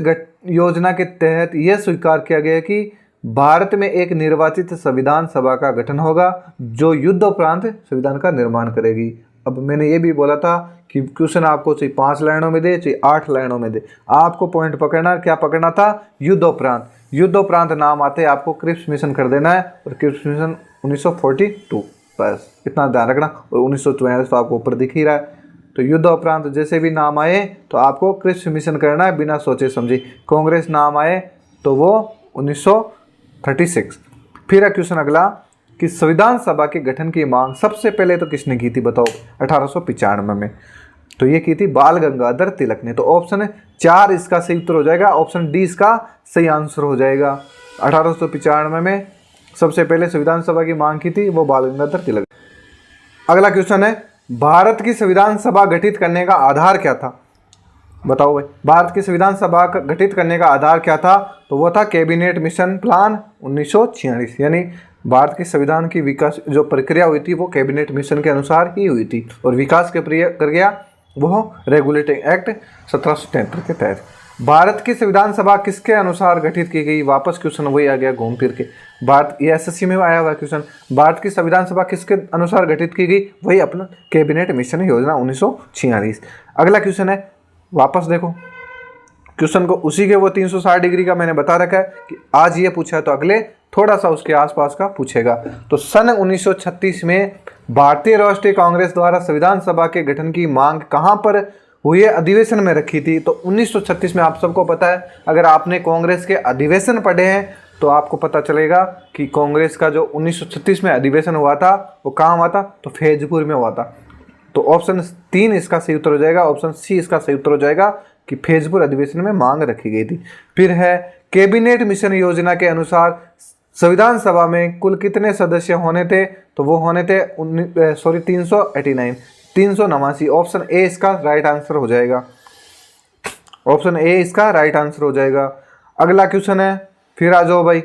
योजना के तहत यह स्वीकार किया गया कि भारत में एक निर्वाचित संविधान सभा का गठन होगा जो युद्धोपरांत संविधान का निर्माण करेगी? अब मैंने ये भी बोला था कि क्वेश्चन आपको चाहे 5 लाइनों में दे चाहे 8 लाइनों में दे, आपको पॉइंट पकड़ना, क्या पकड़ना था? युद्धोपरांत। युद्धोपरांत नाम आते आपको क्रिप्स मिशन कर देना है, और क्रिप्स मिशन 1942, बस इतना ध्यान रखना। और 1944 तो आपको ऊपर दिख ही रहा है। तो युद्धोपरांत जैसे भी नाम आए तो आपको क्रिप्स मिशन करना है बिना सोचे समझे। कांग्रेस नाम आए तो वो 1936। फिर है क्वेश्चन अगला कि संविधान सभा के गठन की मांग सबसे पहले तो किसने की थी? बताओ। 1895 में। तो ये की थी बाल गंगाधर तिलक ने। तो ऑप्शन 4 इसका सही उत्तर हो जाएगा। ऑप्शन डी इसका सही आंसर हो जाएगा। 1895 में सबसे पहले संविधान सभा की मांग की थी वो बाल गंगाधर तिलक। अगला क्वेश्चन है, भारत की संविधान सभा गठित करने का आधार क्या था? बताओ भाई, भारत की संविधान सभा गठित करने का आधार क्या था? तो वो था कैबिनेट मिशन प्लान 1946। यानी भारत के संविधान की विकास जो प्रक्रिया हुई थी वो कैबिनेट मिशन के अनुसार ही हुई थी, और विकास के प्रक्रिया वो रेगुलेटिंग एक्ट 1773 के तहत। भारत की संविधान सभा किसके अनुसार गठित की गई? वापस क्वेश्चन वही आ गया घूम फिर के। भारत, ये एसएससी में आया हुआ क्वेश्चन, भारत की संविधान सभा किसके अनुसार गठित की गई? वही अपना कैबिनेट मिशन योजना 1946। अगला क्वेश्चन है, वापस देखो क्वेश्चन को, उसी के वो 360 डिग्री का मैंने बता रखा है कि आज ये पूछा है तो अगले थोड़ा सा उसके आसपास का पूछेगा। तो सन 1936 में भारतीय राष्ट्रीय कांग्रेस द्वारा संविधान सभा के गठन की मांग कहाँ पर हुई अधिवेशन में रखी थी? तो 1936 में आप सबको पता है, अगर आपने कांग्रेस के अधिवेशन पढ़े हैं तो आपको पता चलेगा कि कांग्रेस का जो 1936 में अधिवेशन हुआ था वो कहाँ हुआ था? तो फैजपुर में हुआ था। तो ऑप्शन 3 इसका सही उत्तर हो जाएगा। ऑप्शन सी इसका सही उत्तर हो जाएगा कि फैजपुर अधिवेशन में मांग रखी गई थी। फिर है, कैबिनेट मिशन योजना के अनुसार संविधान सभा में कुल कितने सदस्य होने थे? तो वो होने थे 389। ऑप्शन ए इसका राइट आंसर हो जाएगा। ऑप्शन ए इसका राइट आंसर हो जाएगा। अगला क्वेश्चन है, फिर आ जाओ भाई,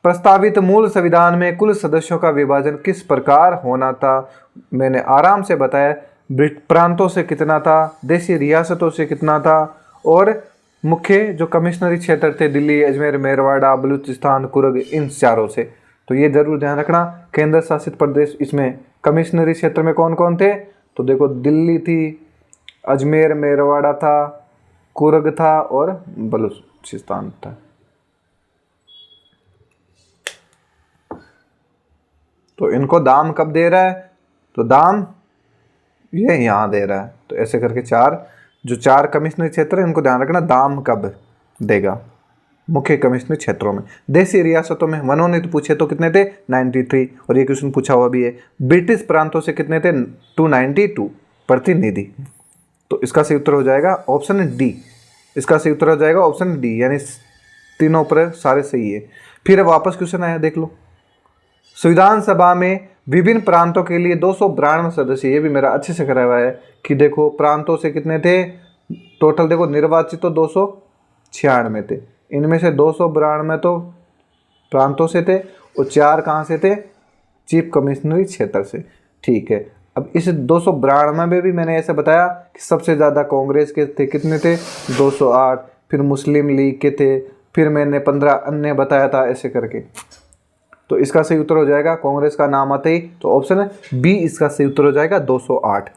प्रस्तावित मूल संविधान में कुल सदस्यों का विभाजन किस प्रकार होना था? मैंने आराम से बताया, प्रांतों से कितना था, देशी रियासतों से कितना था, और मुख्य जो कमिश्नरी क्षेत्र थे दिल्ली, अजमेर, मेरवाड़ा, बलूचिस्तान, कुर्ग, इन चारों से। तो ये जरूर ध्यान रखना। केंद्र शासित प्रदेश इसमें कमिश्नरी क्षेत्र में कौन कौन थे, तो देखो दिल्ली थी, अजमेर मेरवाड़ा था, कुर्ग था और बलूचिस्तान था। तो इनको दाम कब दे रहा है, तो दाम ये यहाँ दे रहा है। तो ऐसे करके जो चार कमिश्नरी क्षेत्र है इनको ध्यान रखना, दाम कब देगा मुख्य कमिश्नरी क्षेत्रों में। देशी रियासतों में मनोनीत पूछे तो कितने थे, 93, और ये क्वेश्चन पूछा हुआ भी है। ब्रिटिश प्रांतों से कितने थे, 292 प्रतिनिधि। तो इसका सही उत्तर हो जाएगा ऑप्शन डी। इसका सही उत्तर हो जाएगा ऑप्शन डी, यानी तीनों पर सारे सही है। फिर वापस क्वेश्चन आया, देख लो। संविधान सभा में विभिन्न प्रांतों के लिए 292 सदस्य, ये भी मेरा अच्छे से करा हुआ है कि देखो प्रांतों से कितने थे टोटल, देखो निर्वाचित तो 296 थे, इनमें से 292 तो प्रांतों से थे और 4 कहाँ से थे, चीफ कमिश्नरी क्षेत्र से। ठीक है, अब इस 292 में भी मैंने ऐसे बताया कि सबसे ज़्यादा कांग्रेस के थे, कितने थे, 208, फिर मुस्लिम लीग के थे, फिर मैंने 15 अन्य बताया था, ऐसे करके। तो इसका सही उत्तर हो जाएगा, कांग्रेस का नाम आते ही, तो ऑप्शन बी इसका सही उत्तर हो जाएगा 208।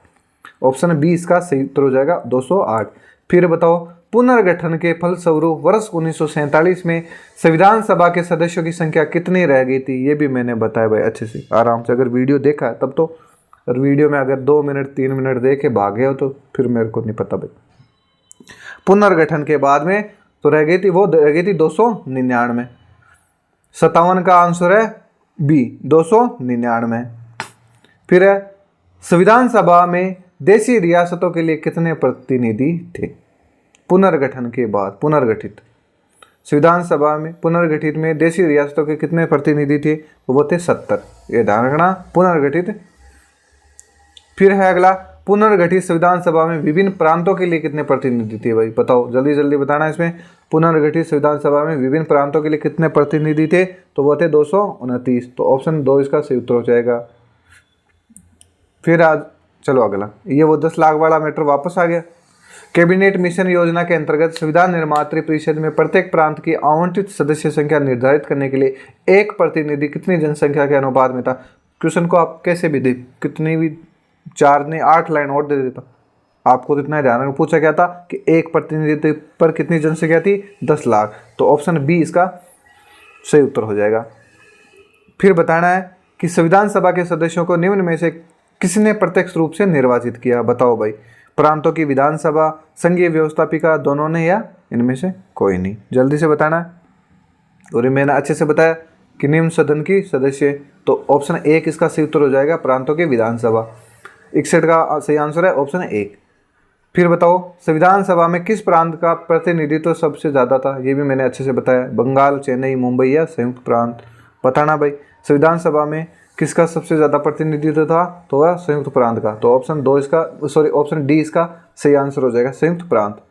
ऑप्शन बी इसका सही उत्तर हो जाएगा 208। फिर बताओ, पुनर्गठन के फलस्वरूप वर्ष 1947 में संविधान सभा के सदस्यों की संख्या कितनी रह गई थी, ये भी मैंने बताया भाई अच्छे से आराम से। अगर वीडियो देखा है तब तो, और वीडियो में अगर 2 मिनट 3 मिनट देखे भागे हो तो फिर मेरे को नहीं पता भाई। पुनर्गठन के बाद में तो रह गई थी, वो रह गई थी 299। 57 का आंसर है बी, 299। फिर है, संविधान सभा में देशी रियासतों के लिए कितने प्रतिनिधि थे पुनर्गठन के बाद, पुनर्गठित संविधान सभा में पुनर्गठित में देशी रियासतों के कितने प्रतिनिधि थे, तो वो थे 70। ये ध्यान रखना, पुनर्गठित। फिर है अगला, पुनर्गठित संविधान सभा में विभिन्न प्रांतों के लिए कितने प्रतिनिधि थे, भाई बताओ जल्दी जल्दी बताना। इसमें पुनर्गठित संविधान सभा में विभिन्न प्रांतों के लिए कितने प्रतिनिधि थे, तो वो थे 229। तो ऑप्शन 2 इसका सही उत्तर हो जाएगा। फिर आज चलो अगला, ये वो 10 लाख वाला मैटर वापस आ गया। कैबिनेट मिशन योजना के अंतर्गत संविधान निर्मात्री परिषद में प्रत्येक प्रांत की आवंटित सदस्य संख्या निर्धारित करने के लिए एक प्रतिनिधि कितनी जनसंख्या के अनुपात में था। क्वेश्चन को आप कैसे भी दे, कितनी भी 4 ने 8 लाइन और दे देता, आपको तो इतना ध्यान रखना। पूछा क्या था कि एक प्रतिनिधि पर कितनी जनसंख्या थी, 10 लाख। तो ऑप्शन बी इसका सही उत्तर हो जाएगा। फिर बताना है कि संविधान सभा के सदस्यों को निम्न में से किसने प्रत्यक्ष रूप से निर्वाचित किया, बताओ भाई। प्रांतों की विधानसभा, संघीय व्यवस्थापिका, दोनों ने, या इनमें से कोई नहीं, जल्दी से बताना है। और मैंने अच्छे से बताया कि निम्न सदन की सदस्य, तो ऑप्शन 1 इसका सही उत्तर हो जाएगा, प्रांतों की विधानसभा। 61 का सही आंसर है ऑप्शन 1। फिर बताओ, संविधान सभा में किस प्रांत का प्रतिनिधित्व सबसे ज़्यादा था, ये भी मैंने अच्छे से बताया। बंगाल, चेन्नई, मुंबई या संयुक्त प्रांत, बताना भाई। संविधान सभा में किसका सबसे ज़्यादा प्रतिनिधित्व था, तो वह संयुक्त प्रांत का। तो ऑप्शन 2 इसका, सॉरी ऑप्शन डी इसका सही आंसर हो जाएगा, संयुक्त प्रांत।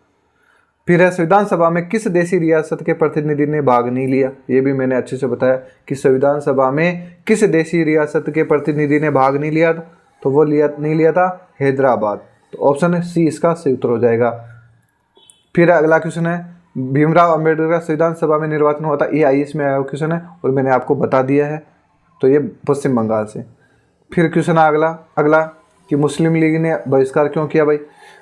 फिर है, संविधान सभा में किस देशी रियासत के प्रतिनिधि ने भाग नहीं लिया, ये भी मैंने अच्छे से बताया कि संविधान सभा में किस देशी रियासत के प्रतिनिधि ने भाग नहीं लिया, तो वो नहीं लिया था हैदराबाद। तो ऑप्शन सी इसका सही उत्तर हो जाएगा। फिर अगला क्वेश्चन है, भीमराव अंबेडकर का संविधान सभा में निर्वाचन हुआ था, ये IAS में आया हुआ क्वेश्चन है और मैंने आपको बता दिया है। तो ये पश्चिम बंगाल से। फिर क्वेश्चन अगला कि मुस्लिम लीग ने बहिष्कार क्यों किया, भाई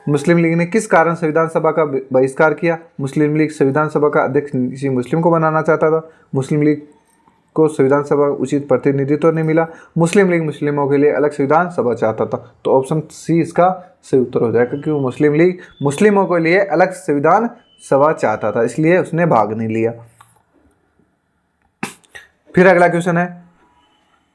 मुस्लिम लीग ने किस कारण संविधान सभा का बहिष्कार किया। मुस्लिम लीग संविधान सभा का अध्यक्ष किसी मुस्लिम को बनाना चाहता था, मुस्लिम लीग को संविधान सभा उचित प्रतिनिधित्व नहीं मिला, मुस्लिम लीग मुस्लिमों के लिए अलग संविधान सभा चाहता था। तो ऑप्शन सी इसका सही उत्तर हो जाएगा, क्योंकि मुस्लिम लीग मुस्लिमों के लिए अलग संविधान सभा चाहता था, इसलिए उसने भाग नहीं लिया। फिर अगला क्वेश्चन है,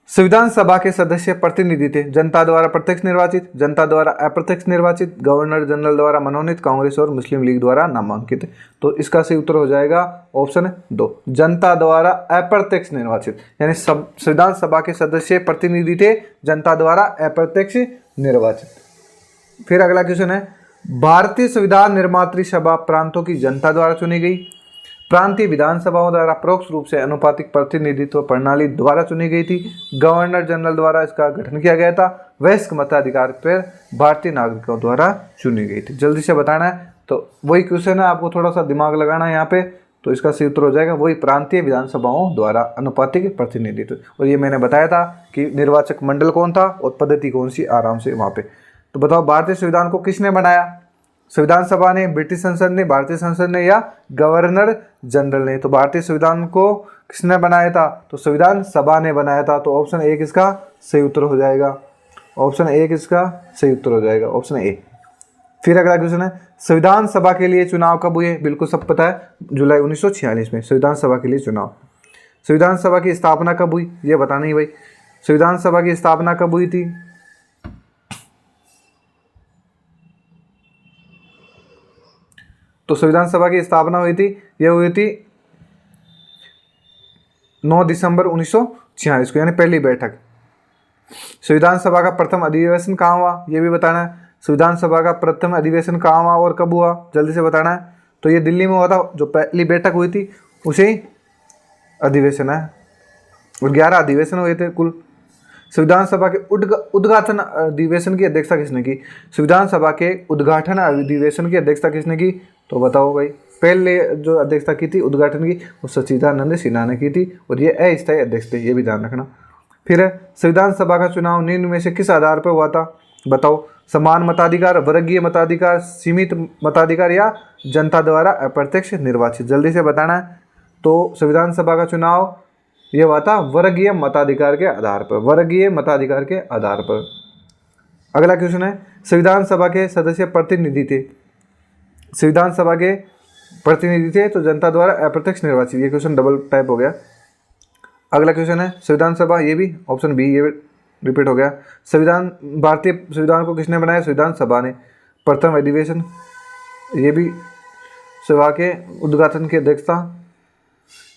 संविधान सभा के सदस्य प्रतिनिधि थे जनता द्वारा प्रत्यक्ष निर्वाचित, जनता द्वारा अप्रत्यक्ष निर्वाचित, गवर्नर जनरल द्वारा मनोनीत, कांग्रेस और मुस्लिम लीग द्वारा नामांकित। तो इसका सही उत्तर हो जाएगा ऑप्शन 2, जनता द्वारा अप्रत्यक्ष निर्वाचित, यानी संविधान सभा के सदस्य प्रतिनिधि थे जनता द्वारा अप्रत्यक्ष निर्वाचित। फिर अगला क्वेश्चन है, भारतीय संविधान निर्मात्री सभा प्रांतों की जनता द्वारा चुनी गई, प्रांतीय विधानसभाओं द्वारा परोक्ष रूप से अनुपातिक प्रतिनिधित्व प्रणाली द्वारा चुनी गई थी। गवर्नर जनरल द्वारा इसका गठन किया गया था। वयस्क मताधिकार पर भारतीय नागरिकों द्वारा चुनी गई थी। जल्दी से बताना है, तो वही क्वेश्चन है, आपको थोड़ा सा दिमाग लगाना है यहाँ पे। तो इसका सही उत्तर हो जाएगा वही प्रांतीय विधानसभाओं द्वारा अनुपातिक प्रतिनिधित्व। और ये मैंने बताया था कि निर्वाचक मंडल कौन था और पद्धति कौन सी, आराम से वहाँ पे। तो बताओ भारतीय संविधान को किसने बनाया? संविधान सभा ने, ब्रिटिश संसद ने, भारतीय संसद ने या गवर्नर जनरल ने? तो भारतीय संविधान को किसने बनाया था? तो संविधान सभा ने बनाया था। तो ऑप्शन ए किसका सही उत्तर हो जाएगा? ऑप्शन ए किसका सही उत्तर हो जाएगा? Option A. फिर अगला क्वेश्चन है, संविधान सभा के लिए चुनाव कब हुए? बिल्कुल सब पता है, जुलाई 1946 में संविधान सभा के लिए चुनाव। संविधान सभा की स्थापना कब हुई? ये बताना ही भाई, संविधान सभा की स्थापना कब हुई थी? तो संविधान सभा की स्थापना हुई थी, यह हुई थी 9 दिसंबर 1946 को, यानी पहली बैठक। संविधान सभा का प्रथम अधिवेशन कहाँ हुआ? ये भी बताना है। संविधान सभा का प्रथम अधिवेशन कहाँ हुआ और कब हुआ? जल्दी से बताना है। तो ये दिल्ली में हुआ था, जो पहली बैठक हुई थी उसे अधिवेशन है। और 11 अधिवेशन हुए थे कुल। संविधान सभा के उद्घाटन अधिवेशन की अध्यक्षता किसने की? संविधान सभा के उद्घाटन अधिवेशन की अध्यक्षता किसने की? तो बताओ भाई, पहले जो अध्यक्षता की थी उद्घाटन की, वो सच्चिदानंद सिन्हा ने की थी। और ये अस्थायी अध्यक्ष थे, ये भी ध्यान रखना। फिर है, संविधान सभा का चुनाव निम्न में से किस आधार पर हुआ था? बताओ, समान मताधिकार, वर्गीय मताधिकार, सीमित मताधिकार या जनता द्वारा अप्रत्यक्ष निर्वाचित? जल्दी से बताना है। तो संविधान सभा का चुनाव ये हुआ था वर्गीय मताधिकार के आधार पर, वर्गीय मताधिकार के आधार पर। अगला क्वेश्चन है, संविधान सभा के सदस्य प्रतिनिधि थे। संविधान सभा के प्रतिनिधि थे तो जनता द्वारा अप्रत्यक्ष निर्वाचित। ये क्वेश्चन डबल टाइप हो गया। अगला क्वेश्चन है, संविधान सभा, ये भी ऑप्शन बी, ये रिपीट हो गया। संविधान, भारतीय संविधान को किसने बनाया? संविधान सभा ने। प्रथम अधिवेशन, ये भी सभा के उद्घाटन की अध्यक्षता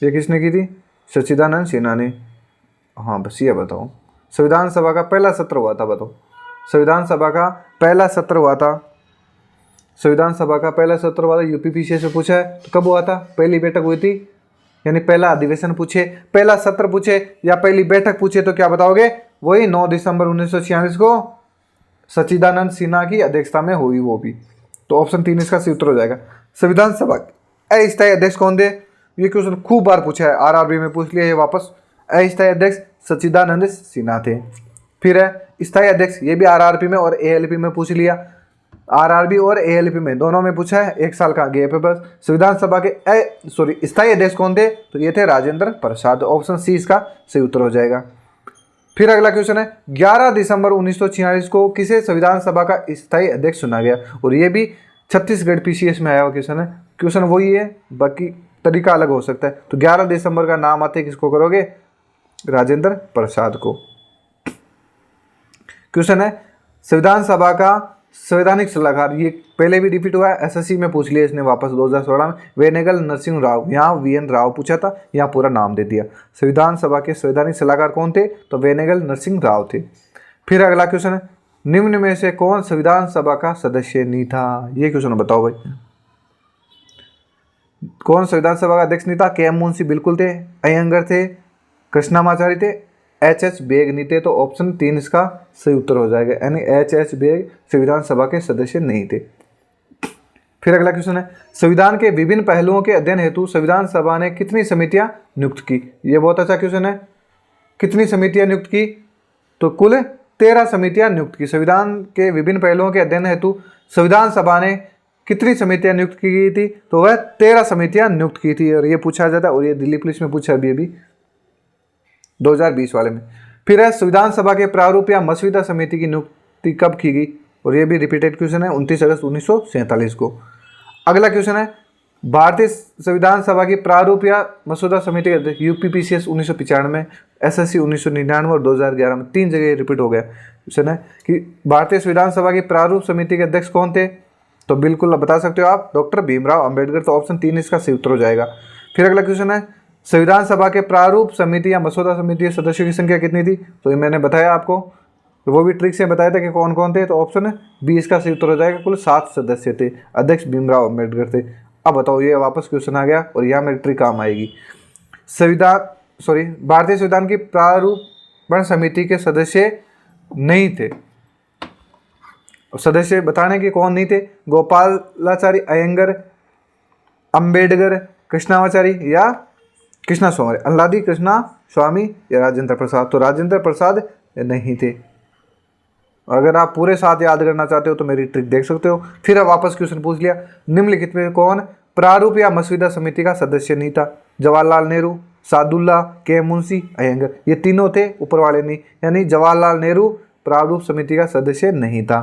ये किसने की थी? सच्चिदानंद सिन्हा ने। हाँ बस ये बताओ, संविधान सभा का पहला सत्र हुआ था, बताओ संविधान सभा का पहला सत्र हुआ था। संविधान सभा का पहला सत्र हुआ था, यूपीपीसीए से पूछा है। तो कब हुआ था? पहली बैठक हुई थी, यानी पहला अधिवेशन पूछे, पहला सत्र पूछे या पहली बैठक पूछे तो क्या बताओगे? वही 9 दिसंबर 1946 को सच्चिदानंद सिन्हा की अध्यक्षता में हुई, वो भी। तो ऑप्शन 3 इसका सही उत्तर हो जाएगा। संविधान सभा अस्थायी अध्यक्ष कौन थे? ये क्वेश्चन खूब बार पूछा है, आरआरबी में पूछ लिया है वापस। अस्थायी अध्यक्ष सच्चिदानंद सिन्हा थे। फिर है स्थायी अध्यक्ष, ये भी आरआरबी में और एएलपी में पूछ लिया। आरआरबी और एएलपी में दोनों में पूछा है, 1 साल का गैप है बस। संविधान सभा के स्थायी अध्यक्ष कौन थे? तो ये थे राजेंद्र प्रसाद। ऑप्शन सी इसका सही उत्तर हो जाएगा। फिर अगला क्वेश्चन है, 11 दिसंबर 1946 को किसे संविधान सभा का स्थायी अध्यक्ष चुना गया? और ये भी छत्तीसगढ़ पीसीएस में आया हुआ क्वेश्चन है। क्वेश्चन वही है, बाकी तरीका अलग हो सकता है। तो 11 दिसंबर का नाम आते किसको करोगे? राजेंद्र प्रसाद को। क्वेश्चन है, संविधान सभा का संवैधानिक सलाहकार, ये पहले भी रिपीट हुआ है, एसएससी में पूछ लिया इसने वापस 2016 में। वेनेगल नरसिंह राव, यहाँ वीएन राव पूछा था, यहाँ पूरा नाम दे दिया। संविधान सभा के संवैधानिक सलाहकार कौन थे? तो वेनेगल नरसिंह राव थे। फिर अगला क्वेश्चन है, निम्न में से कौन संविधान सभा का सदस्य नहीं था? ये क्वेश्चन बताओ भाई, कौन संविधान सभा का अध्यक्ष नहीं था? के एम मुंशी बिल्कुल थे, अयंगर थे, कृष्णामाचारी थे, एच बेग नहीं थे। तो ऑप्शन 3 इसका सही उत्तर हो जाएगा, यानी एच बेग संविधान सभा के सदस्य नहीं थे। फिर अगला क्वेश्चन है, संविधान के विभिन्न पहलुओं के अध्ययन हेतु संविधान सभा ने कितनी समितियां नियुक्त की? ये बहुत अच्छा क्वेश्चन है। कितनी समितियां नियुक्त की? तो कुल 13 समितियां नियुक्त की। संविधान के विभिन्न पहलुओं के अध्ययन हेतु संविधान सभा ने कितनी समितियां नियुक्त की गई थी? तो वह 13 समितियां नियुक्त की थी। और ये पूछा जाता है, और ये दिल्ली पुलिस में पूछा अभी 2020 वाले में। फिर है, संविधान सभा के प्रारूप या मसौदा समिति की नियुक्ति कब की गई? और ये भी रिपीटेड क्वेश्चन है, 29 अगस्त 1947 को। अगला क्वेश्चन है, भारतीय संविधान सभा की प्रारूप या मसौदा समिति के यूपीपीसीएस 1995 में, एसएससी 1999 और 2011 में 3 जगह रिपीट हो गया। क्वेश्चन है कि भारतीय संविधान सभा की प्रारूप समिति के अध्यक्ष कौन थे? तो बिल्कुल बता सकते हो आप, डॉक्टर भीमराव अंबेडकर। तो ऑप्शन 3 इसका सही उत्तर हो जाएगा। फिर अगला क्वेश्चन है, संविधान सभा के प्रारूप समिति या मसौदा समिति के सदस्यों की संख्या कितनी थी? तो ये मैंने बताया आपको, तो वो भी ट्रिक से बताया था कि कौन कौन थे। तो ऑप्शन 20 का सही उत्तर हो जाएगा, कुल 7 सदस्य थे, अध्यक्ष भीमराव अंबेडकर थे। अब बताओ, ये वापस क्वेश्चन आ गया और यहाँ मेरी ट्रिक काम आएगी। भारतीय संविधान की प्रारूपण समिति के सदस्य नहीं थे। सदस्य बताने के कौन नहीं थे? गोपालाचारी अयंगर, अंबेडकर, कृष्णामाचारी या कृष्णा स्वामी, अल्लादी कृष्णा स्वामी या राजेंद्र प्रसाद। तो राजेंद्र प्रसाद नहीं थे। अगर आप पूरे साथ याद करना चाहते हो तो मेरी ट्रिक देख सकते हो। फिर अब वापस क्वेश्चन पूछ लिया, निम्नलिखित में कौन प्रारूप या मसविदा समिति का सदस्य नहीं था? जवाहरलाल नेहरू, सादुल्ला, के मुंशी, अयंगर। ये तीनों थे, ऊपर वाले नहीं। यानी जवाहरलाल नेहरू प्रारूप समिति का सदस्य नहीं था।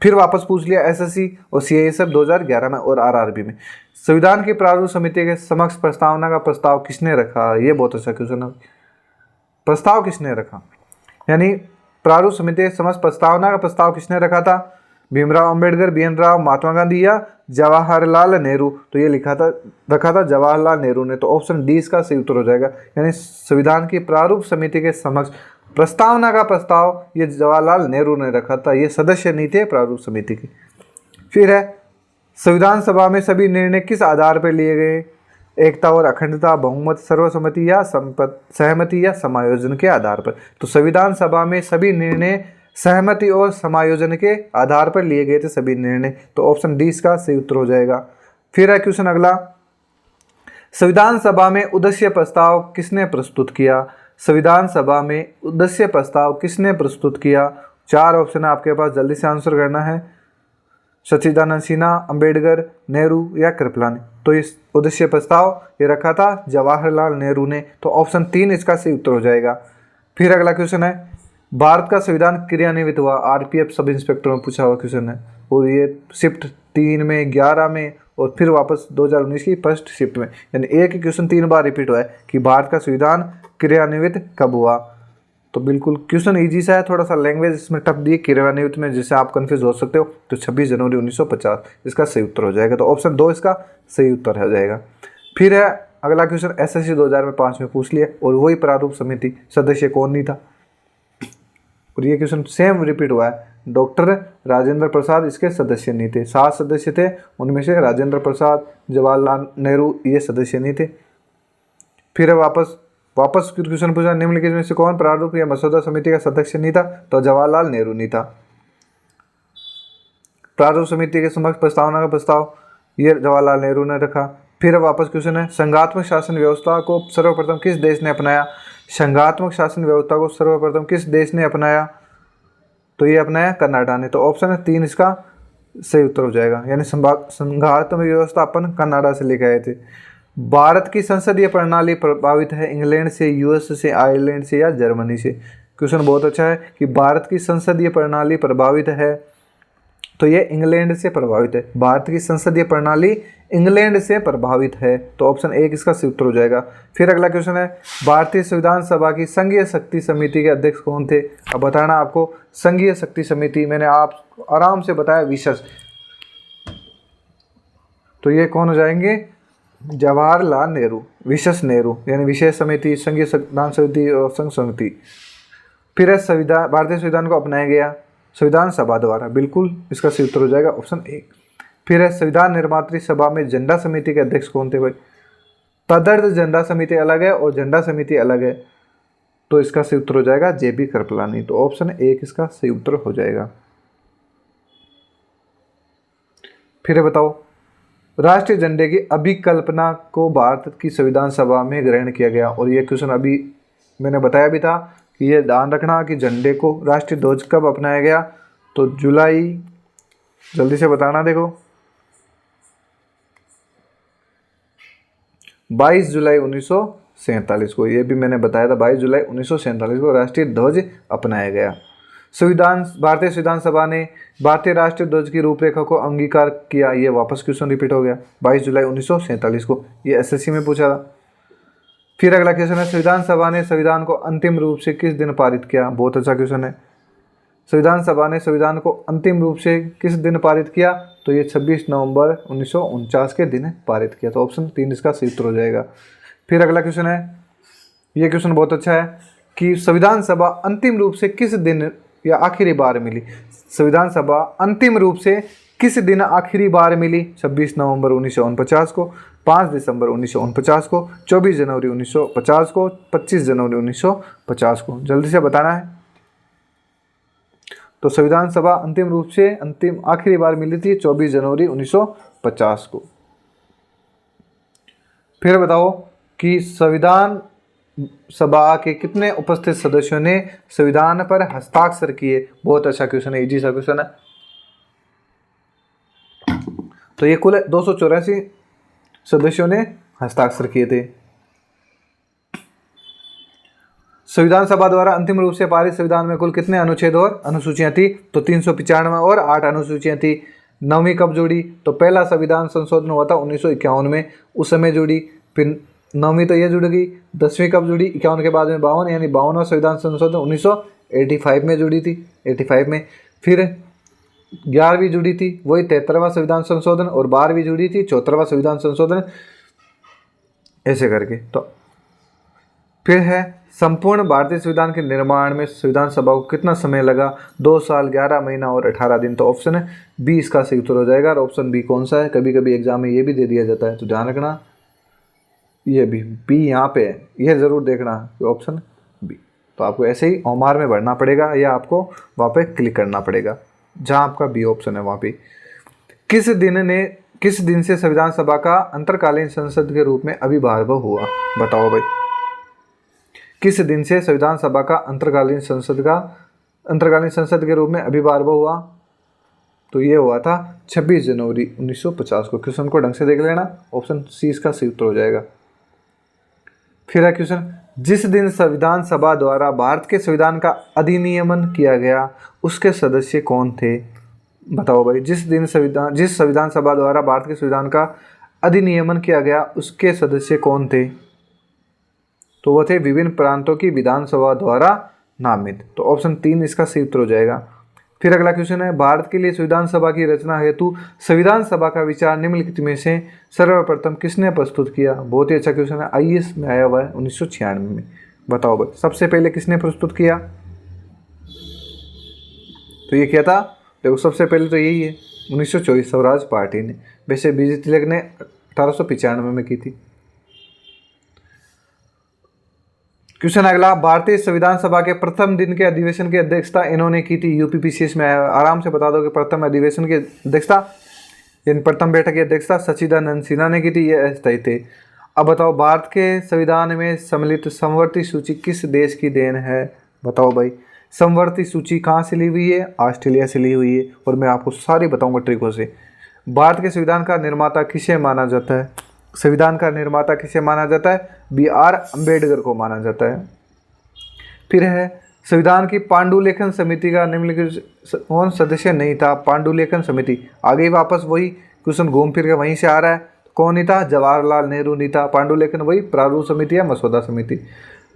फिर वापस पूछ लिया एसएससी और सीआईएसएफ 2011 में और आरआरबी में, संविधान की प्रारूप समिति के समक्ष प्रस्तावना का प्रस्ताव किसने रखा? ये बहुत अच्छा क्वेश्चन है। प्रस्ताव किसने रखा? यानी प्रारूप समिति के समक्ष प्रस्तावना का प्रस्ताव किसने रखा था? भीमराव अंबेडकर, बीएन राव, महात्मा गांधी या जवाहरलाल नेहरू? तो ये रखा था जवाहरलाल नेहरू ने। तो ऑप्शन डी इसका सही उत्तर हो जाएगा। यानी संविधान की प्रारूप समिति के समक्ष प्रस्तावना का प्रस्ताव ये जवाहरलाल नेहरू ने रखा था, ये सदस्य नहीं थे प्रारूप समिति के। फिर है, संविधान सभा में सभी निर्णय किस आधार पर लिए गए? एकता और अखंडता, बहुमत, सर्वसम्मति या सहमति या समायोजन के आधार पर। तो संविधान सभा में सभी निर्णय सहमति और समायोजन के आधार पर लिए गए थे सभी निर्णय। तो ऑप्शन डी इसका सही उत्तर हो जाएगा। फिर है क्वेश्चन अगला, संविधान सभा में उद्देश्य प्रस्ताव किसने प्रस्तुत किया? संविधान सभा में उद्देश्य प्रस्ताव किसने प्रस्तुत किया? 4 ऑप्शन है आपके पास, जल्दी से आंसर करना है। सच्चिदानंद सिन्हा, अंबेडकर, नेहरू या कृपलानी। तो इस उद्देश्य प्रस्ताव ये रखा था जवाहरलाल नेहरू ने। तो ऑप्शन 3 इसका सही उत्तर हो जाएगा। फिर अगला क्वेश्चन है, भारत का संविधान क्रियान्वित हुआ? आरपीएफ सब इंस्पेक्टर में पूछा हुआ क्वेश्चन है और ये शिफ्ट 3 में, 11 में और फिर वापस 2019 की फर्स्ट शिफ्ट में। यानी एक ही क्वेश्चन 3 बार रिपीट हुआ है कि भारत का संविधान क्रियान्वित कब हुआ। तो बिल्कुल क्वेश्चन इजी सा है, थोड़ा सा लैंग्वेज इसमें टफ दी क्रियान्वित में, जिससे आप कंफ्यूज हो सकते हो। तो 26 जनवरी 1950 इसका सही उत्तर हो जाएगा। तो ऑप्शन 2 इसका सही उत्तर हो जाएगा। फिर है अगला क्वेश्चन, एसएससी 2005 में पूछ लिया और वही प्रारूप समिति सदस्य कौन नहीं था? और ये क्वेश्चन सेम रिपीट हुआ है। डॉक्टर राजेंद्र प्रसाद इसके सदस्य नहीं थे। 7 सदस्य थे, उनमें से राजेंद्र प्रसाद, जवाहरलाल नेहरू ये सदस्य नहीं थे। फिर वापस क्वेश्चन पूछा, निम्नलिखित में से कौन प्रारूप या मसौदा समिति का सदस्य नहीं था? तो जवाहरलाल नेहरू नहीं था। प्रारूप समिति के समक्ष प्रस्तावना का प्रस्ताव ये जवाहरलाल नेहरू ने रखा। फिर वापस क्वेश्चन है, संघात्मक शासन व्यवस्था को सर्वप्रथम किस देश ने अपनाया? संघात्मक शासन व्यवस्था को सर्वप्रथम किस देश ने अपनाया? तो ये अपनाया कनाडा ने। तो ऑप्शन 3 इसका सही उत्तर हो जाएगा। यानी संघात्मक व्यवस्था अपन कनाडा से लेकर आए थे। भारत की संसदीय प्रणाली प्रभावित है इंग्लैंड से, यूएस से, आयरलैंड से या जर्मनी से? क्वेश्चन बहुत अच्छा है कि भारत की संसदीय प्रणाली प्रभावित है, तो ये इंग्लैंड से प्रभावित है। भारत की संसदीय प्रणाली इंग्लैंड से प्रभावित है। तो ऑप्शन 1 इसका सही उत्तर हो जाएगा। फिर अगला क्वेश्चन है, भारतीय संविधान सभा की संघीय शक्ति समिति के अध्यक्ष कौन थे? अब बताना आपको, संघीय शक्ति समिति मैंने आप आराम से बताया विशेष, तो ये कौन हो जाएंगे? जवाहरलाल नेहरू, विशेष नेहरू, यानी विशेष समिति, संघीय संविधान समिति और संघ समिति। फिर है संविधान, भारतीय संविधान को अपनाया गया संविधान सभा द्वारा, बिल्कुल इसका सही उत्तर हो जाएगा ऑप्शन 1। फिर है संविधान निर्मात्री सभा में झंडा समिति के अध्यक्ष कौन थे भाई? तदर्थ झंडा समिति अलग है और झंडा समिति अलग है, तो इसका सही उत्तर हो जाएगा जेबी कृपलानी। तो ऑप्शन 1 इसका सही उत्तर हो जाएगा। फिर बताओ, राष्ट्रीय झंडे की अभिकल्पना को भारत की संविधान सभा में ग्रहण किया गया। और ये क्वेश्चन अभी मैंने बताया भी था कि ये ध्यान रखना कि झंडे को राष्ट्रीय ध्वज कब अपनाया गया? तो जुलाई, जल्दी से बताना, देखो 22 जुलाई 1947 को, ये भी मैंने बताया था 22 जुलाई 1947 को राष्ट्रीय ध्वज अपनाया गया। भारतीय संविधान सभा ने भारतीय राष्ट्रीय ध्वज की रूपरेखा को अंगीकार किया। ये वापस क्वेश्चन रिपीट हो गया 22 जुलाई 1947 को, ये एसएससी में पूछा था। फिर अगला क्वेश्चन है, संविधान सभा ने संविधान को अंतिम रूप से किस दिन पारित किया? बहुत अच्छा क्वेश्चन है। संविधान सभा ने संविधान को अंतिम रूप से किस दिन पारित किया? तो ये 26 नवंबर 1949 के दिन पारित किया। तो ऑप्शन 3 इसका सही उत्तर हो जाएगा। फिर अगला क्वेश्चन है, ये क्वेश्चन बहुत अच्छा है कि संविधान सभा अंतिम रूप से किस दिन या आखिरी बार मिली? संविधान सभा अंतिम रूप से किस दिन आखिरी बार मिली? 26 नवंबर 1949 को, 5 दिसंबर 1949 को, 24 जनवरी 1950 को, 25 जनवरी 1950 को। जल्दी से बताना है। तो संविधान सभा अंतिम रूप से आखिरी बार मिली थी 24 जनवरी 1950 को। फिर बताओ कि संविधान सभा के कितने उपस्थित सदस्यों ने संविधान पर हस्ताक्षर किए? बहुत अच्छा क्वेश्चन है, इजी सा क्वेश्चन है। तो ये कुल 284 सदस्यों ने हस्ताक्षर किए थे। संविधान सभा द्वारा अंतिम रूप से पारित संविधान में कुल कितने अनुच्छेद और अनुसूचियां थी? तो 395 और 8 अनुसूचियां थी। 9वीं कब जुड़ी? तो पहला संविधान संशोधन हुआ था 1951 में, उस समय जुड़ी। फिर 9वीं तो ये जुड़ गई। 10वीं कब जुड़ी? 51 के बाद में 52, यानी 52वां संविधान संशोधन 1985 में जुड़ी थी, 85 में। फिर 11वीं जुड़ी थी, वही 73वां संविधान संशोधन, और 12वीं जुड़ी थी, 74वां संविधान संशोधन, ऐसे करके। तो फिर है संपूर्ण भारतीय संविधान के निर्माण में संविधान सभा को कितना समय लगा? 2 साल 11 महीना और 18 दिन। तो ऑप्शन है बी इसका सही उत्तर हो जाएगा। और ऑप्शन बी कौन सा है? कभी कभी एग्जाम में ये भी दे दिया जाता है, तो ध्यान रखना, ये भी बी यहाँ पे है, यह जरूर देखना ऑप्शन बी। तो आपको ऐसे ही ओमार में भरना पड़ेगा या आपको वहाँ पे क्लिक करना पड़ेगा जहाँ आपका बी ऑप्शन है वहाँ पे। किस दिन से संविधान सभा का अंतरकालीन संसद के रूप में आविर्भाव हुआ? बताओ भाई, किस दिन से संविधान सभा का अंतरकालीन संसद के रूप में आविर्भाव हुआ? तो ये हुआ था 26 जनवरी 1950 को। क्वेश्चन को ढंग से देख लेना, ऑप्शन सी इसका सही उत्तर हो जाएगा। फिर है क्वेश्चन, जिस दिन संविधान सभा द्वारा भारत के संविधान का अधिनियमन किया गया उसके सदस्य कौन थे? बताओ भाई, जिस संविधान सभा द्वारा भारत के संविधान का अधिनियमन किया गया उसके सदस्य कौन थे? तो वो थे विभिन्न प्रांतों की विधानसभा द्वारा नामित। तो ऑप्शन 3 इसका सही उत्तर हो जाएगा। फिर अगला क्वेश्चन है, भारत के लिए संविधान सभा की रचना हेतु संविधान सभा का विचार निम्नलिखित में से सर्वप्रथम किसने प्रस्तुत किया? बहुत ही अच्छा क्वेश्चन है, आईएएस में आया हुआ है 1996 में। बताओ भाई, सबसे पहले किसने प्रस्तुत किया? तो ये क्या था? देखो सबसे पहले तो यही है 1924 स्वराज पार्टी ने। वैसे बीजी तिलक ने 1895 में की थी। क्वेश्चन अगला, भारतीय संविधान सभा के प्रथम दिन के अधिवेशन की अध्यक्षता इन्होंने की थी। यूपीपीसीएस में आराम से बता दो कि प्रथम अधिवेशन की अध्यक्षता यानी प्रथम बैठक की अध्यक्षता सच्चिदानंद सिन्हा ने की थी, ये अस्थायी थे। अब बताओ, भारत के संविधान में सम्मिलित समवर्ती सूची किस देश की देन है? बताओ भाई, समवर्ती सूची कहाँ से ली हुई है? ऑस्ट्रेलिया से ली हुई है। और मैं आपको सारी बताऊंगा ट्रिकों से। भारत के संविधान का निर्माता किसे माना जाता है? संविधान का निर्माता किसे माना जाता है? BR अम्बेडकर को माना जाता है। फिर है, संविधान की पांडुलेखन समिति का निम्नलिखित कौन सदस्य नहीं था? पांडुलेखन समिति, आगे वापस वही क्वेश्चन घूम फिर के वहीं से आ रहा है। कौन नहीं था? जवाहरलाल नेहरू नहीं था। पांडुलेखन वही प्रारूप समिति या मसौदा समिति।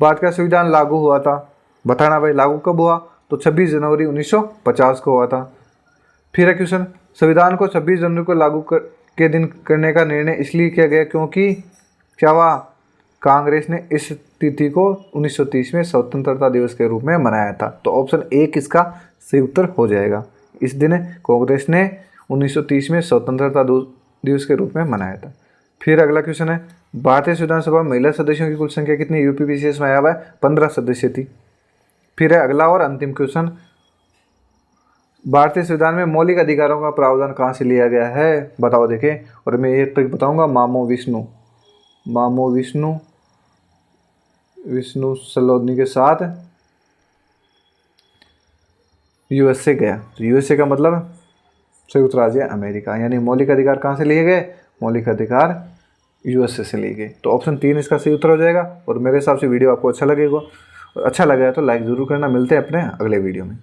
भारत का संविधान लागू हुआ था, बताना भाई लागू कब हुआ? तो 26 जनवरी 1950 को हुआ था। फिर है क्वेश्चन, संविधान को 26 जनवरी को लागू के दिन करने का निर्णय इसलिए किया गया क्योंकि क्या हुआ? कांग्रेस ने इस तिथि को 1930 में स्वतंत्रता दिवस के रूप में मनाया था। तो ऑप्शन 1 इसका सही उत्तर हो जाएगा। इस दिन कांग्रेस ने 1930 में स्वतंत्रता दिवस के रूप में मनाया था। फिर अगला क्वेश्चन है, भारतीय संविधान सभा में महिला सदस्यों की कुल संख्या कितनी? यूपीपीसीएस में आया हुआ है 15 सदस्य थी। फिर है अगला और अंतिम क्वेश्चन, भारतीय संविधान में मौलिक अधिकारों का प्रावधान कहाँ से लिया गया है? बताओ देखें। और मैं ये ट्रिक बताऊंगा, मामो विष्णु सलोनी के साथ यूएसए गया। तो यूएसए का मतलब संयुक्त राज्य अमेरिका, यानी मौलिक अधिकार कहाँ से लिए गए? मौलिक अधिकार यूएसए से लिए गए। तो ऑप्शन 3 इसका सही उत्तर हो जाएगा। और मेरे हिसाब से वीडियो आपको अच्छा लगेगा, और अच्छा लगा है तो लाइक ज़रूर करना। मिलते हैं अपने अगले वीडियो में।